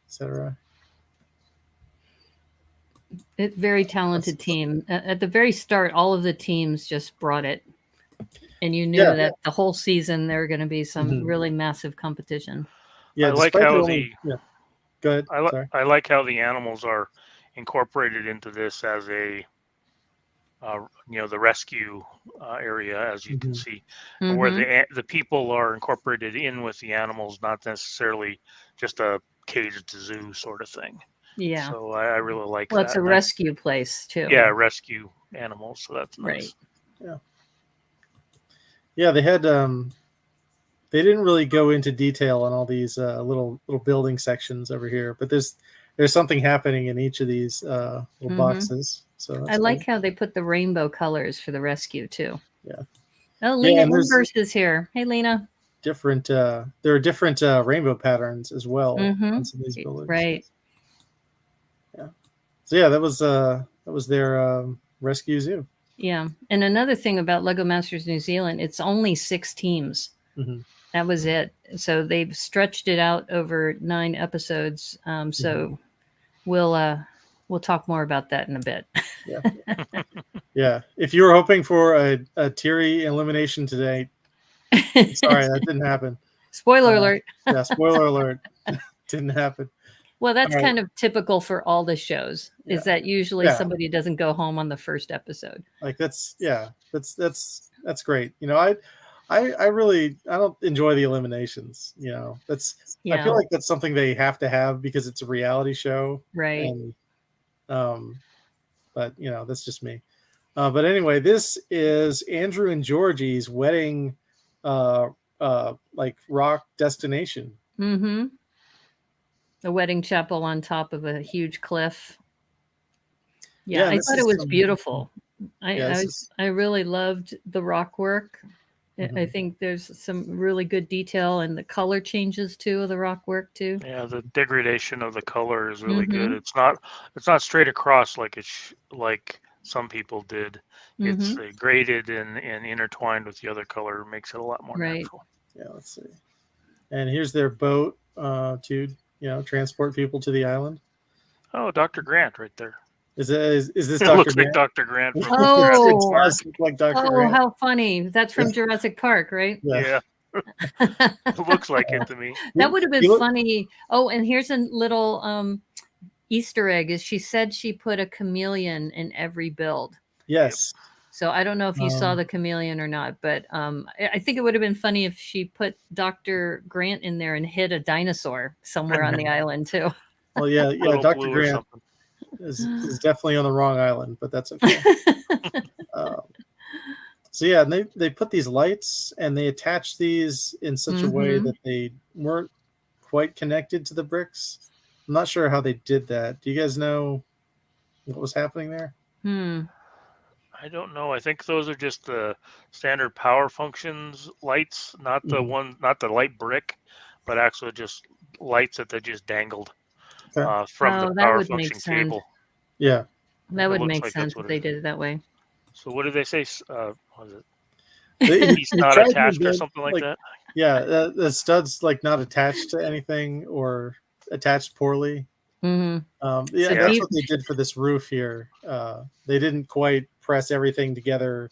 etc. It's very talented team. At the very start, all of the teams just brought it, and you knew that the whole season there were going to be some really massive competition. Yeah, I like how go ahead. I like how the animals are incorporated into this as a the rescue area, as you can see, where the people are incorporated in with the animals, not necessarily just a caged zoo sort of thing. Yeah. So I really like that. Well, it's a rescue place too. Yeah, rescue animals. So that's nice. Right. Yeah, they had they didn't really go into detail on all these little building sections over here, but there's something happening in each of these little boxes. So I like how they put the rainbow colors for the rescue too. Yeah. Oh, Lena Inverse is here. Hey, Lena. There are different rainbow patterns as well on some of these buildings. Right. Yeah. So yeah, that was their rescue zoo. Yeah. And another thing about Lego Masters New Zealand, it's only 6 teams. Mm-hmm. That was it. So they've stretched it out over 9 episodes. So we'll talk more about that in a bit. Yeah. Yeah. If you were hoping for a teary elimination today, sorry, that didn't happen. Spoiler alert. Yeah, spoiler alert. Didn't happen. Well, that's All right. kind of typical for all the shows, is Yeah. that usually Yeah. somebody doesn't go home on the first episode. Like that's great. You know, I really I don't enjoy the eliminations. You know, I Yeah. feel like that's something they have to have because it's a reality show. Right. And but you know, that's just me. But anyway, this is Andrew and Georgie's wedding like rock destination. Mm-hmm. A wedding chapel on top of a huge cliff. Yeah, I thought it was beautiful. I really loved the rock work. Mm-hmm. I think there's some really good detail and the color changes too of the rock work too. Yeah, the degradation of the color is really good. It's not straight across like like some people did. It's graded and intertwined with the other color, makes it a lot more natural. Yeah, let's see. And here's their boat to transport people to the island. Oh, Dr. Grant right there. Is this It Dr. looks Grant? like Dr. Grant. From Oh, it does look like Dr. Grant. How funny! That's from Jurassic Park, right? Yeah. It looks like it to me. That would have been funny. Oh, and here's a little Easter egg: is she said she put a chameleon in every build. Yes. So I don't know if you saw the chameleon or not, but I think it would have been funny if she put Dr. Grant in there and hid a dinosaur somewhere on the island too. Well, yeah, Dr. Grant is definitely on the wrong island, but that's okay. So yeah, and they put these lights and they attach these in such a way that they weren't quite connected to the bricks. I'm not sure how they did that. Do you guys know what was happening there? I don't know. I think those are just the standard power functions lights, not the not the light brick, but actually just lights that they just dangled from the power function cable. Yeah, that would make sense if they did it that way. So what did they say? Was it he's not attached or something like that? Yeah, the stud's like not attached to anything or attached poorly. That's what they did for this roof here. They didn't quite press everything together,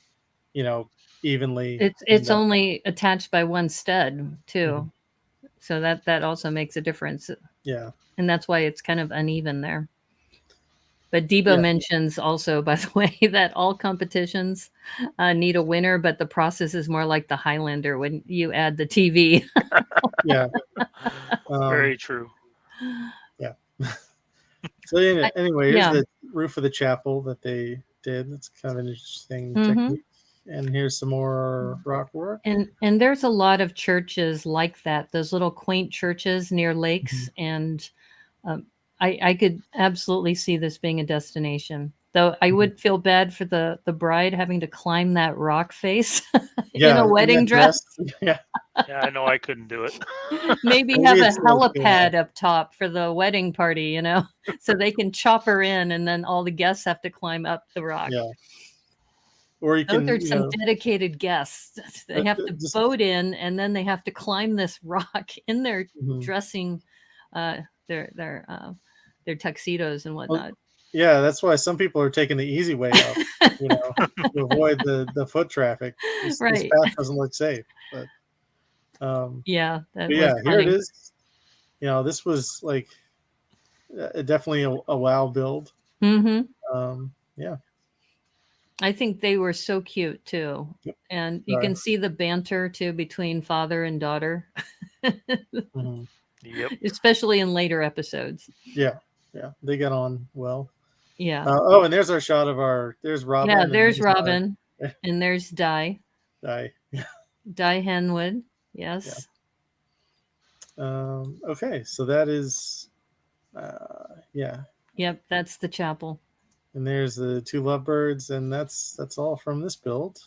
evenly. It's only attached by one stud too, so that also makes a difference. Yeah, and that's why it's kind of uneven there. But Debo mentions also, by the way, that all competitions need a winner, but the process is more like the Highlander when you add the TV. Yeah, very true. Yeah. So anyway, here's the roof of the chapel that they did. It's kind of an interesting technique. And here's some more rock work. And there's a lot of churches like that, those little quaint churches near lakes. And I could absolutely see this being a destination. Though I would feel bad for the bride having to climb that rock face in a wedding dress. Yeah, I know I couldn't do it. Maybe have a helipad up top for the wedding party, so they can chop her in, and then all the guests have to climb up the rock. Yeah. Or you can. Those are some dedicated guests. They have to boat in, and then they have to climb this rock in their dressing, their tuxedos and whatnot. Yeah, that's why some people are taking the easy way up, to avoid the foot traffic. This path doesn't look safe, but here it is. This was like definitely a wow build. Yeah, I think they were so cute too, and you can see the banter too between father and daughter. Yep, especially in later episodes. Yeah, they got on well. Yeah. And there's our shot of there's Robin. Yeah, there's Robin. And there's Di. Di Henwood. Yes. Yeah. Okay, so that is Yep, that's the chapel. And there's the 2 lovebirds, and that's all from this build.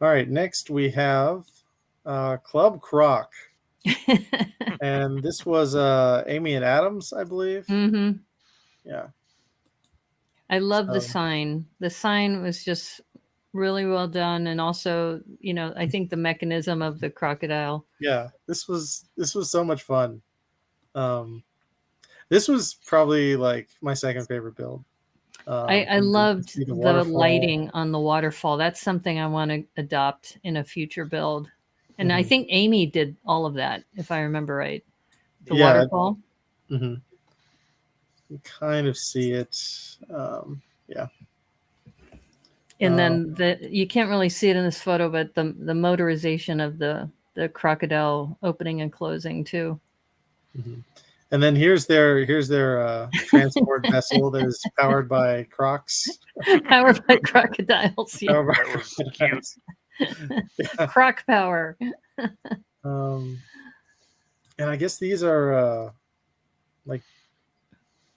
All right, next we have Club Croc. And this was Amy and Adams, I believe. Yeah. I love the sign. The sign was just really well done, and also, I think the mechanism of the crocodile. Yeah, this was so much fun. This was probably like my second favorite build. I To loved see the the waterfall. lighting on the waterfall. That's something I want to adopt in a future build. And I think Amy did all of that, if I remember right. The waterfall. You kind of see it. Yeah. And then you can't really see it in this photo, but the motorization of the crocodile opening and closing too. And then here's their transport vessel that is powered by crocs. Powered by crocodiles. Yeah. That was cute. Yeah. Croc power. And I guess these are like,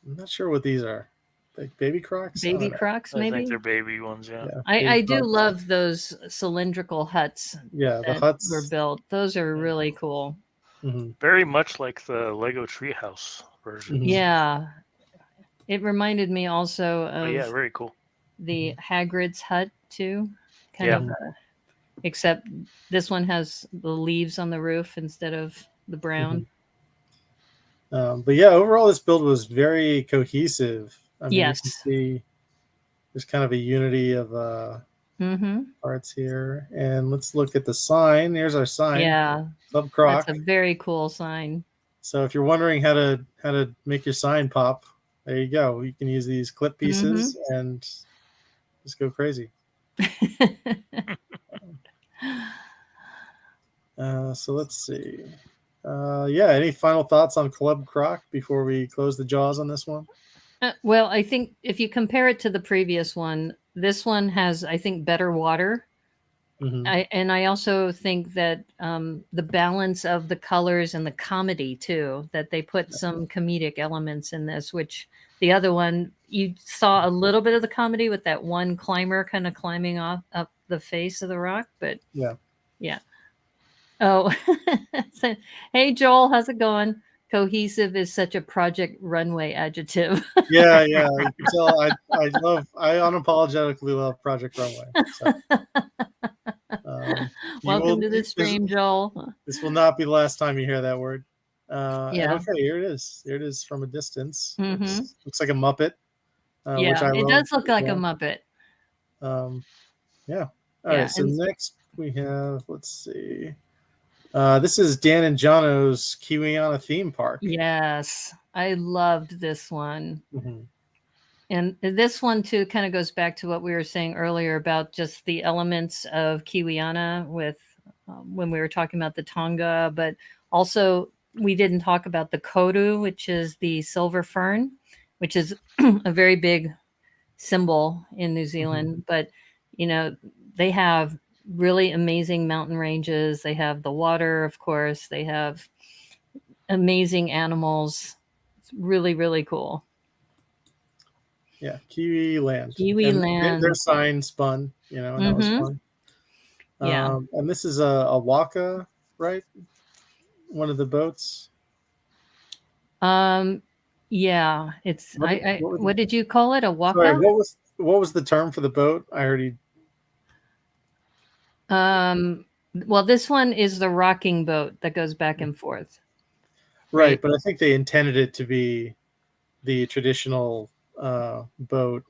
I'm not sure what these are. Like baby crocs? Baby crocs, I maybe? think they're baby ones, yeah. I do love those cylindrical huts. Yeah, the that huts were built. Those are really cool. Very much like the Lego Treehouse version. Yeah. It reminded me also of very cool. the Hagrid's hut too. Kind of except this one has the leaves on the roof instead of the brown. But yeah, overall this build was very cohesive. I mean, yes. you can see there's kind of a unity of parts here. And let's look at the sign. Here's our sign. Yeah. Club Croc. That's a very cool sign. So if you're wondering how to make your sign pop, there you go. You can use these clip pieces and just go crazy. So let's see. Any final thoughts on Club Croc before we close the jaws on this one? Well, I think if you compare it to the previous one, this one has, I think, better water. I also think that the balance of the colors and the comedy too, that they put some comedic elements in this, which the other one, you saw a little bit of the comedy with that one climber kind of climbing up the face of the rock, but yeah. Oh, hey Joel, how's it going? Cohesive is such a Project Runway adjective. Yeah. You can tell I unapologetically love Project Runway. So. Welcome to the stream, Joel. This will not be the last time you hear that word. Yeah. And okay, here it is. Here it is from a distance. Mm-hmm. Looks like a Muppet. Yeah, it does look like a Muppet. Yeah. All right. So next we have, let's see. This is Dan and Jono's Kiwiana theme park. Yes, I loved this one. Mm-hmm. And this one too kind of goes back to what we were saying earlier about just the elements of Kiwiana with when we were talking about the Tonga, but also we didn't talk about the koru, which is the silver fern, which is a very big symbol in New Zealand. But, you know, they have really amazing mountain ranges. They have the water, of course. They have amazing animals. It's really, really cool. Yeah, Kiwi Land. Kiwi Land. Their sign spun, you know, and that was fun. Yeah. And this is a waka, right? One of the boats. Yeah, it's what did you call it? A waka? Sorry, what was the term for the boat? I already. Well, this one is the rocking boat that goes back and forth. Right, but I think they intended it to be the traditional boat.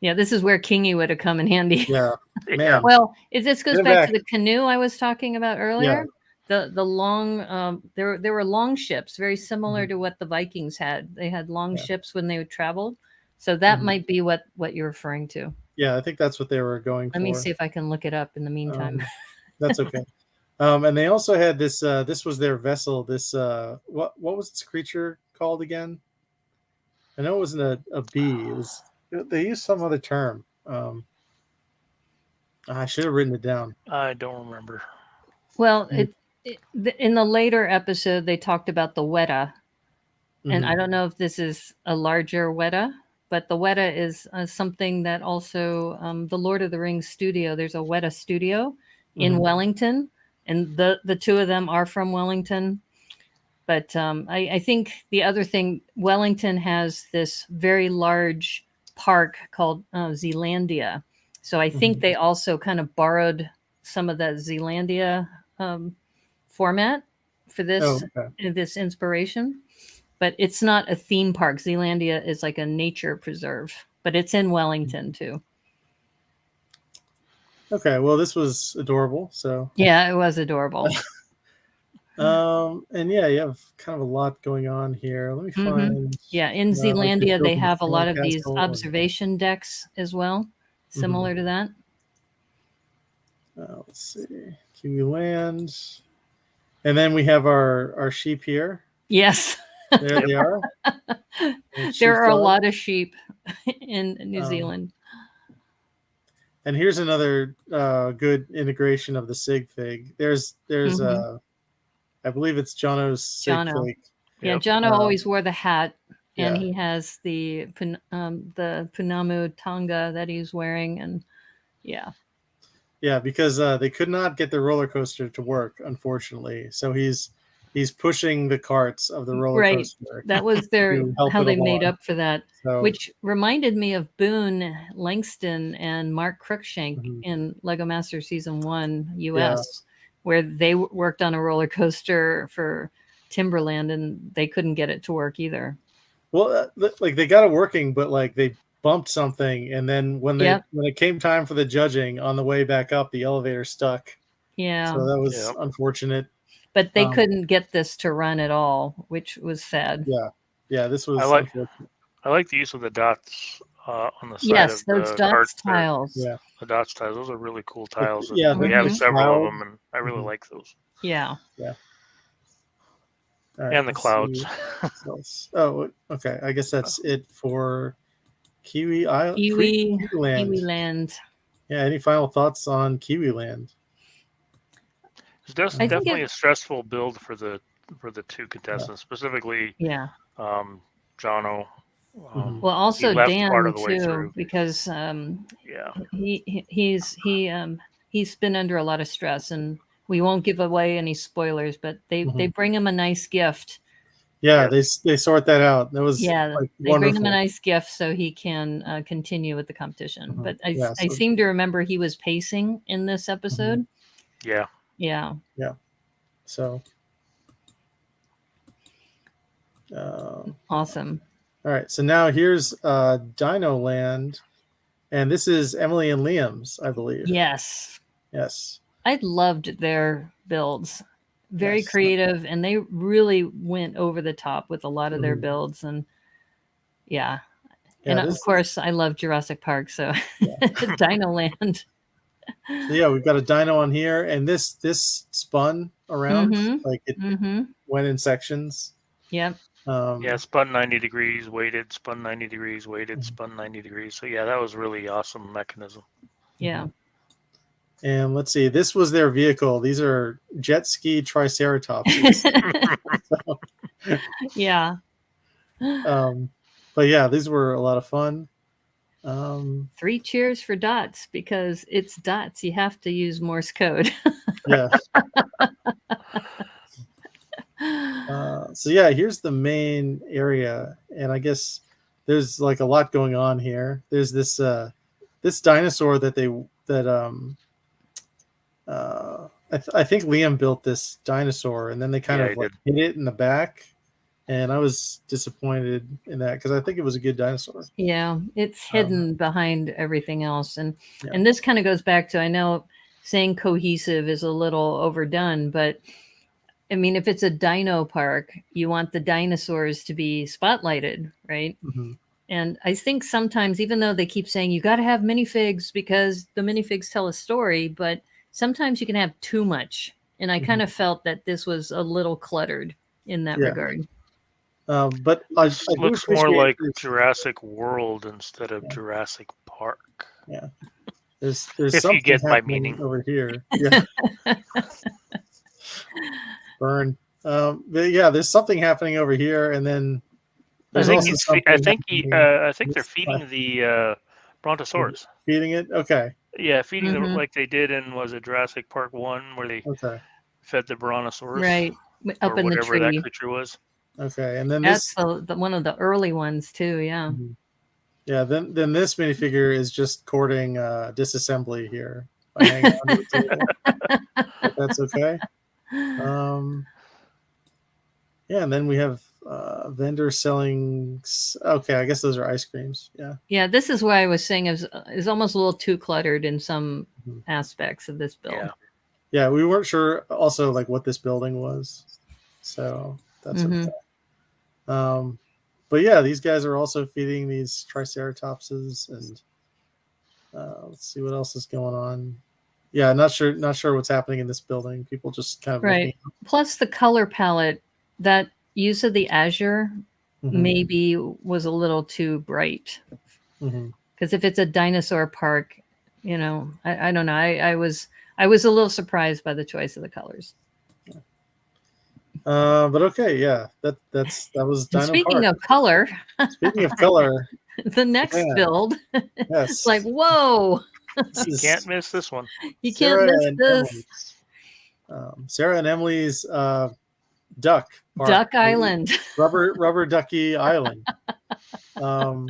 Yeah, this is where Kingi would have come in handy. Yeah, man. Well, this goes back to the canoe I was talking about earlier. Yeah. The long there were long ships, very similar to what the Vikings had. They had long ships when they traveled. So that might be what you're referring to. Yeah, I think that's what they were going for. Let me see if I can look it up in the meantime. That's okay. And they also had this this was their vessel, this what was this creature called again? I know it wasn't a bee. It was, they used some other term. I should have written it down. I don't remember. Well, in the later episode, they talked about the weta. And I don't know if this is a larger weta, but the weta is something that also the Lord of the Rings studio, there's a weta studio in Wellington. And the two of them are from Wellington. But I think the other thing, Wellington has this very large park called Zealandia. So I think they also kind of borrowed some of the Zealandia format for this this inspiration. But it's not a theme park. Zealandia is like a nature preserve, but it's in Wellington too. Okay, well, this was adorable. So yeah, it was adorable. And yeah, you have kind of a lot going on here. Let me find. Yeah, in Zealandia, they have a lot of these observation decks as well, similar to that. Let's see, Kiwi Land, and then we have our sheep here. Yes, there they are. There are a lot of sheep in New Zealand. And here's another good integration of the sig fig. There's I believe it's Jono's sig fig. Yeah, Jono always wore the hat, and he has the Punamu Tonga that he's wearing, and yeah, because they could not get the roller coaster to work, unfortunately. So he's pushing the carts of the roller coaster. That was how they made up for that, which reminded me of Boone Langston and Mark Cruikshank in Lego Master Season 1 US, where they worked on a roller coaster for Timberland and they couldn't get it to work either. Well, like they got it working, but like they bumped something, and then when it came time for the judging on the way back up, the elevator stuck. Yeah, so that was unfortunate. But they couldn't get this to run at all, which was sad. Yeah, this was unfortunate. I like the use of the dots on the side of those the dots tiles. Yeah, the dots tiles. Those are really cool tiles. Yeah, we have several of them, and I really like those. Yeah. Right, and the clouds. Oh, okay. I guess that's it for Kiwi Island. Kiwi Land. Yeah. Any final thoughts on Kiwi Land? It's definitely a stressful build for the two contestants, specifically. Yeah. Jono. Well, also Dan too, because he's been under a lot of stress, and we won't give away any spoilers, but they bring him a nice gift. Yeah, they sort that out. That was they wonderful. bring him a nice gift so he can continue with the competition. But I seem to remember he was pacing in this episode. Yeah. So awesome. All right, so now here's Dino Land, and this is Emily and Liam's, I believe. Yes. I loved their builds. Very creative, and they really went over the top with a lot of their builds, and and of course I love Jurassic Park, so Dino Land. So we've got a dino on here, and this spun around like it went in sections. Yep. Spun 90 degrees, waited, spun 90 degrees, waited, spun 90 degrees. So that was really awesome mechanism. Yeah. And let's see, this was their vehicle. These are jet ski Triceratops. Yeah. But these were a lot of fun. 3 cheers for Dots, because it's Dots. You have to use Morse code. Yeah. So here's the main area, and I guess there's like a lot going on here. There's this dinosaur that I think Liam built this dinosaur, and then they kind of hit it in the back, and I was disappointed in that because I think it was a good dinosaur. Yeah, it's hidden behind everything else, and this kind of goes back to, I know saying cohesive is a little overdone, but I mean, if it's a dino park, you want the dinosaurs to be spotlighted, right? And I think sometimes, even though they keep saying you got to have minifigs because the minifigs tell a story, but sometimes you can have too much. And I kind of felt that this was a little cluttered in that regard. But it looks more like Jurassic World instead of Jurassic Park. Yeah. There's if something you get my meaning over here. Yeah. Burn. But there's something happening over here, and then I think they're feeding the Brontosaurus. Feeding it? Okay. Yeah, feeding them like they did in, was it Jurassic Park 1, where they fed the Brontosaurus? Right. Up in the tree. Whatever that creature was. Okay, and then that's one of the early ones too, Yeah, then this minifigure is just courting disassembly here by hanging onto the table. But that's okay. Yeah, and then we have vendor selling. Okay, I guess those are ice creams. Yeah. Yeah, this is why I was saying is almost a little too cluttered in some aspects of this build. Yeah. We weren't sure also like what this building was, so that's okay. But yeah, these guys are also feeding these triceratopses, and let's see what else is going on. Yeah, not sure what's happening in this building. People just kind of right. Plus the color palette, that use of the azure maybe was a little too bright. Because if it's a dinosaur park, I don't know. I was a little surprised by the choice of the colors. But okay, yeah, that was Dino Speaking Park. of color, Speaking of color, the next build, yes, it's like, whoa, you can't miss this one. You can't miss this. Sarah and Emily's Duck Park, Duck Island, rubber ducky island. And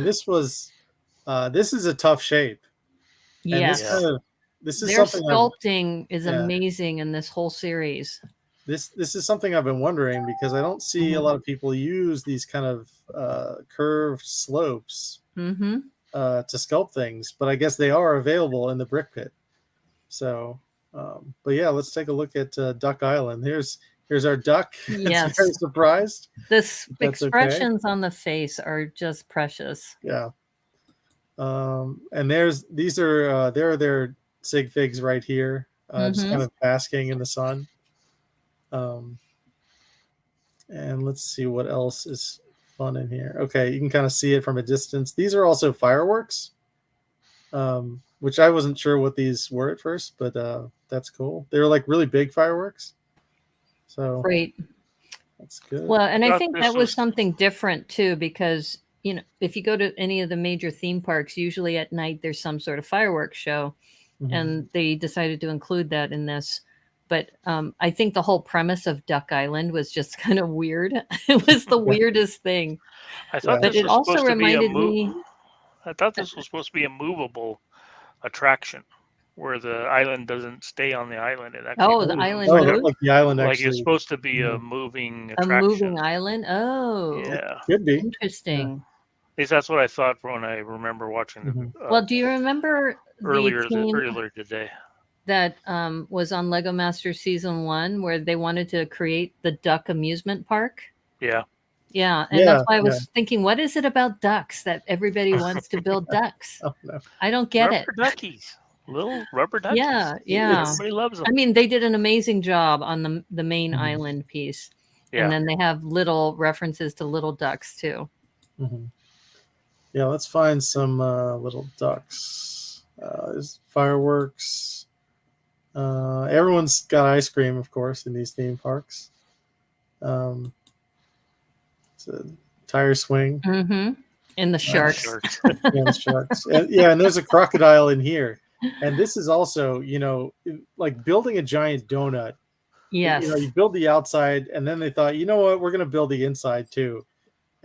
this is a tough shape. Yes. This is their something sculpting is amazing in this whole series. This is something I've been wondering, because I don't see a lot of people use these kind of curved slopes to sculpt things, but I guess they are available in the brick pit. So, but yeah, let's take a look at Duck Island. Here's our duck. Yes, it's very surprised. The expressions on the face are just precious. Yeah. And these are their sig figs right here, just kind of basking in the sun. And let's see what else is fun in here. Okay, you can kind of see it from a distance. These are also fireworks, which I wasn't sure what these were at first, but that's cool. They're like really big fireworks. So great. That's good. Well, and I think that was something different too, because if you go to any of the major theme parks, usually at night there's some sort of fireworks show, and they decided to include that in this. But I think the whole premise of Duck Island was just kind of weird. It was the weirdest thing. I thought but it also reminded me. I thought this was supposed to be a movable attraction, where the island doesn't stay on the island. It actually the island moves? Like the island like actually, it's supposed to be a moving attraction. A moving island? Oh. Yeah. Could be. Interesting. Yeah. At least that's what I thought when I remember watching the well, do you remember earlier today that was on Lego Masters Season 1 where they wanted to create the duck amusement park? Yeah. Yeah, and that's why I was thinking, what is it about ducks that everybody wants to build ducks? I don't get rubber duckies. Little rubber duckies. Yeah. Everybody loves them. I mean, they did an amazing job on the main island piece. Yeah. And then they have little references to little ducks too. Yeah, let's find some little ducks. There's fireworks. Everyone's got ice cream, of course, in these theme parks. It's a tire swing. And the sharks. The sharks. And there's a crocodile in here. And this is also, like building a giant donut. Yes. You build the outside, and then they thought, you know what, we're going to build the inside too.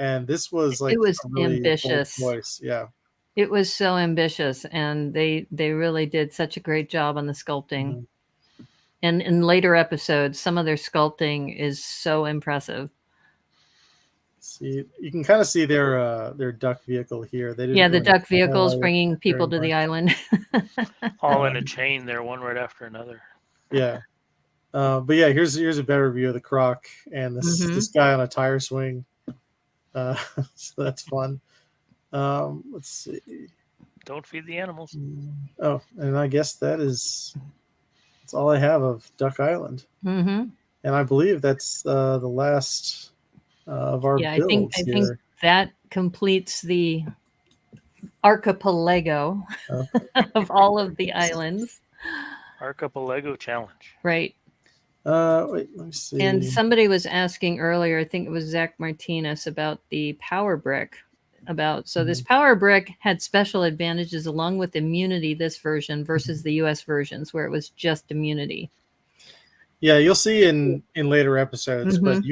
And this was like it was a really ambitious choice. Yeah. It was so ambitious, and they really did such a great job on the sculpting. And in later episodes, some of their sculpting is so impressive. See, you can kind of see their duck vehicle here. They didn't the duck vehicles bringing people to the island. All in a chain there, one right after another. Yeah. But yeah, here's a better view of the croc and this guy on a tire swing. So that's fun. Let's see. Don't feed the animals. Oh, and I guess that's all I have of Duck Island. And I believe that's the last of our builds. I think that completes the archipelago of all of the islands. Archipelago challenge. Right. Wait, let me see. And somebody was asking earlier, I think it was Zach Martinez, about the power brick. So this power brick had special advantages along with immunity, this version versus the US versions where it was just immunity. Yeah, you'll see in later episodes, but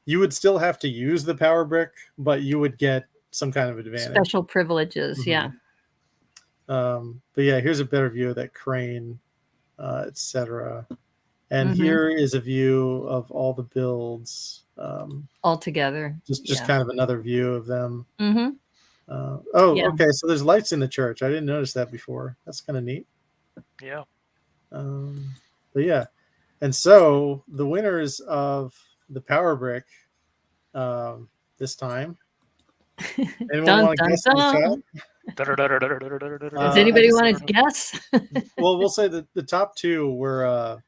you would still have to use the power brick, but you would get some kind of advantage. Special privileges, yeah. But yeah, here's a better view of that crane, etc. And here is a view of all the builds. All together. Just kind of another view of them. Yeah. Okay. So there's lights in the church. I didn't notice that before. That's kind of neat. Yeah. But yeah. And so the winners of the Power Brick this time. Anyone want to guess in the chat? Does anybody want to guess? Well, we'll say that the top two were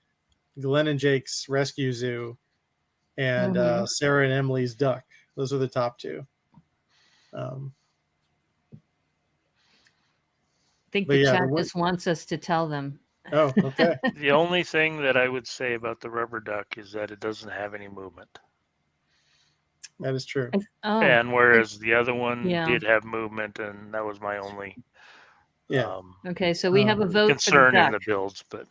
Glenn and Jake's Rescue Zoo and Sarah and Emily's Duck. Those are the top two. I think the chat just wants us to tell them. Oh, okay. The only thing that I would say about the rubber duck is that it doesn't have any movement. That is true. And whereas the other one did have movement, and that was my only okay, so we have a vote concern for the in the builds, but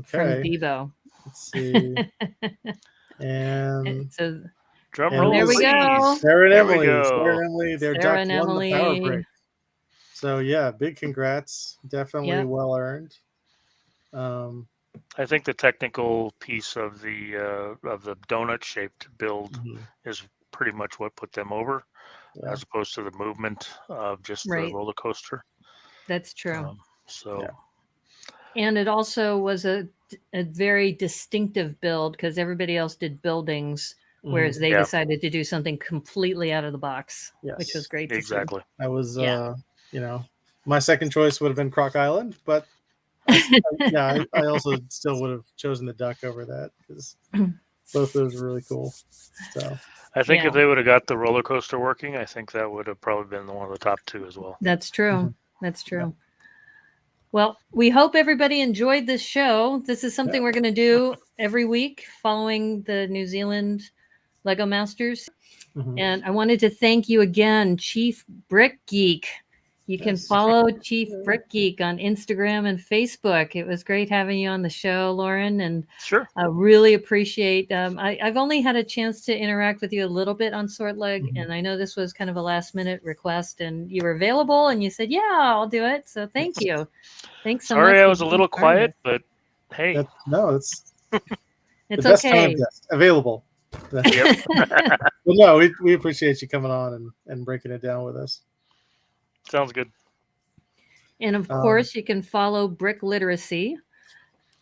from Debo. Let's see. And so drum roll. There we go. Sarah and Emily. Sarah and Emily. Their Sarah duck and won Emily. the Power Brick. So yeah, big congrats. Definitely well earned. I think the technical piece of the donut shaped build is pretty much what put them over, as opposed to the movement of just the roller coaster. That's true. So, and it also was a very distinctive build because everybody else did buildings, whereas they decided to do something completely out of the box, which was great. Exactly. To see. I was, my second choice would have been Croc Island, but I also still would have chosen the duck over that because both of those are really cool. So I think if they would have got the roller coaster working, I think that would have probably been one of the top two as well. That's true. That's true. Yeah. Well, we hope everybody enjoyed this show. This is something we're going to do every week following the New Zealand Lego Masters. And I wanted to thank you again, Chief Brick Geek. You can follow Chief Brick Geek on Instagram and Facebook. It was great having you on the show, Lorren, and I really appreciate. I've only had a chance to interact with you a little bit on Sword Leg, and I know this was kind of a last-minute request, and you were available, and you said, "Yeah, I'll do it." So thank you. Thanks so much. Sorry, I was a little quiet, but hey, it's it's the best okay. time guest available. Well, no, we appreciate you coming on and breaking it down with us. Sounds good. And of course, you can follow Brick Literacy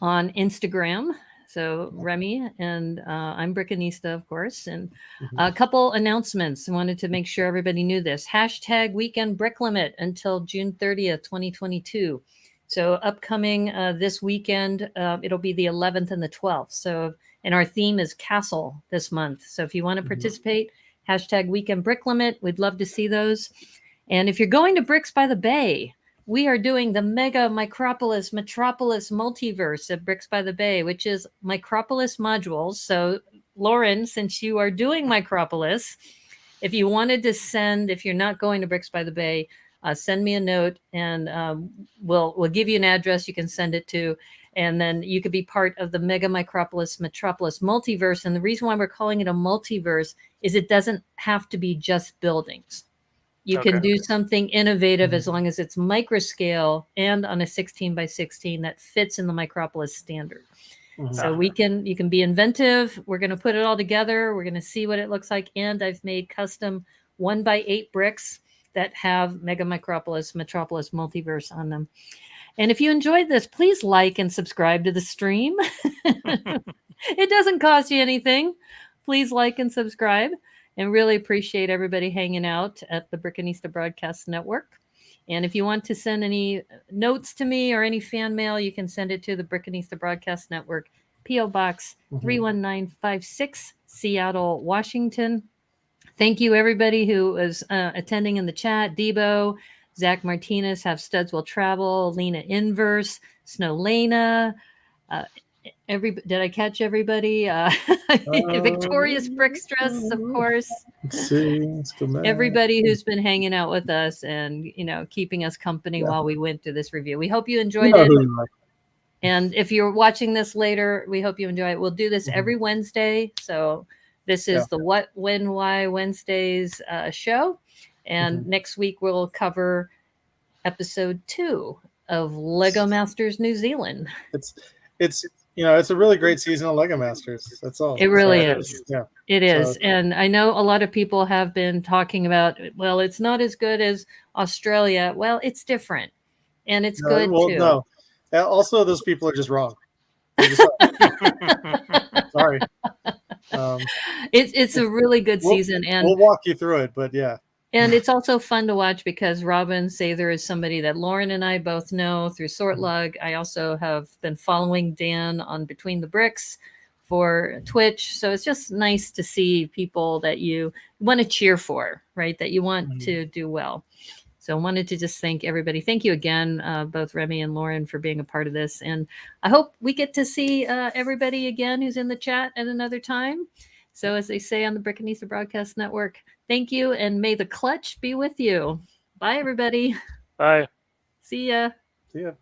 on Instagram. So Remy and I'm Brickanista, of course. And a couple announcements. I wanted to make sure everybody knew this. # weekend brick limit until June 30th, 2022. So upcoming this weekend, it'll be the 11th and the 12th. So, and our theme is Castle this month. So if you want to participate, # weekend brick limit. We'd love to see those. And if you're going to Bricks by the Bay, we are doing the Mega Micropolis Metropolis Multiverse at Bricks by the Bay, which is Micropolis modules. So, Lorren, since you are doing Micropolis, if you wanted to send, if you're not going to Bricks by the Bay, send me a note and we'll give you an address you can send it to. And then you could be part of the Mega Micropolis Metropolis Multiverse. And the reason why we're calling it a multiverse is it doesn't have to be just buildings. You can do something innovative as long as it's microscale and on a 16 by 16 that fits in the Micropolis standard. So you can be inventive. We're going to put it all together. We're going to see what it looks like. And I've made custom 1x8 bricks that have Mega Micropolis Metropolis Multiverse on them. And if you enjoyed this, please like and subscribe to the stream. It doesn't cost you anything. Please like and subscribe. And really appreciate everybody hanging out at the Brickanista Broadcast Network. And if you want to send any notes to me or any fan mail, you can send it to the Brickanista Broadcast Network, P.O. Box 31956, Seattle, Washington. Thank you, everybody who was attending in the chat. Debo, Zach Martinez, Have Studs Will Travel, Lena Inverse, Snowlena, did I catch everybody? Victorious Brickstress, of course. Let's see. Everybody who's been hanging out with us and keeping us company while we went through this review. We hope you enjoyed it. And if you're watching this later, we hope you enjoy it. We'll do this every Wednesday. So this is the What, When, Why Wednesdays show. And next week we'll cover episode 2 of Lego Masters New Zealand. It's it's a really great season of Lego Masters. That's all. It really is. Yeah. It is. So- And I know a lot of people have been talking about, well, it's not as good as Australia. Well, it's different. And it's good too. No. Also, those people are just wrong. They're just sorry. It's a really good season, and we'll walk you through it. But yeah, and it's also fun to watch because Robin Sather is somebody that Lorren and I both know through Sortlug. I also have been following Dan on Between the Bricks for Twitch, so it's just nice to see people that you want to cheer for, right? That you want to do well. So I wanted to just thank everybody. Thank you again, both Remy and Lorren, for being a part of this. And I hope we get to see everybody again who's in the chat at another time. So as they say on the Brickanista Broadcast Network, thank you, and may the clutch be with you. Bye, everybody. Bye. See ya. See ya.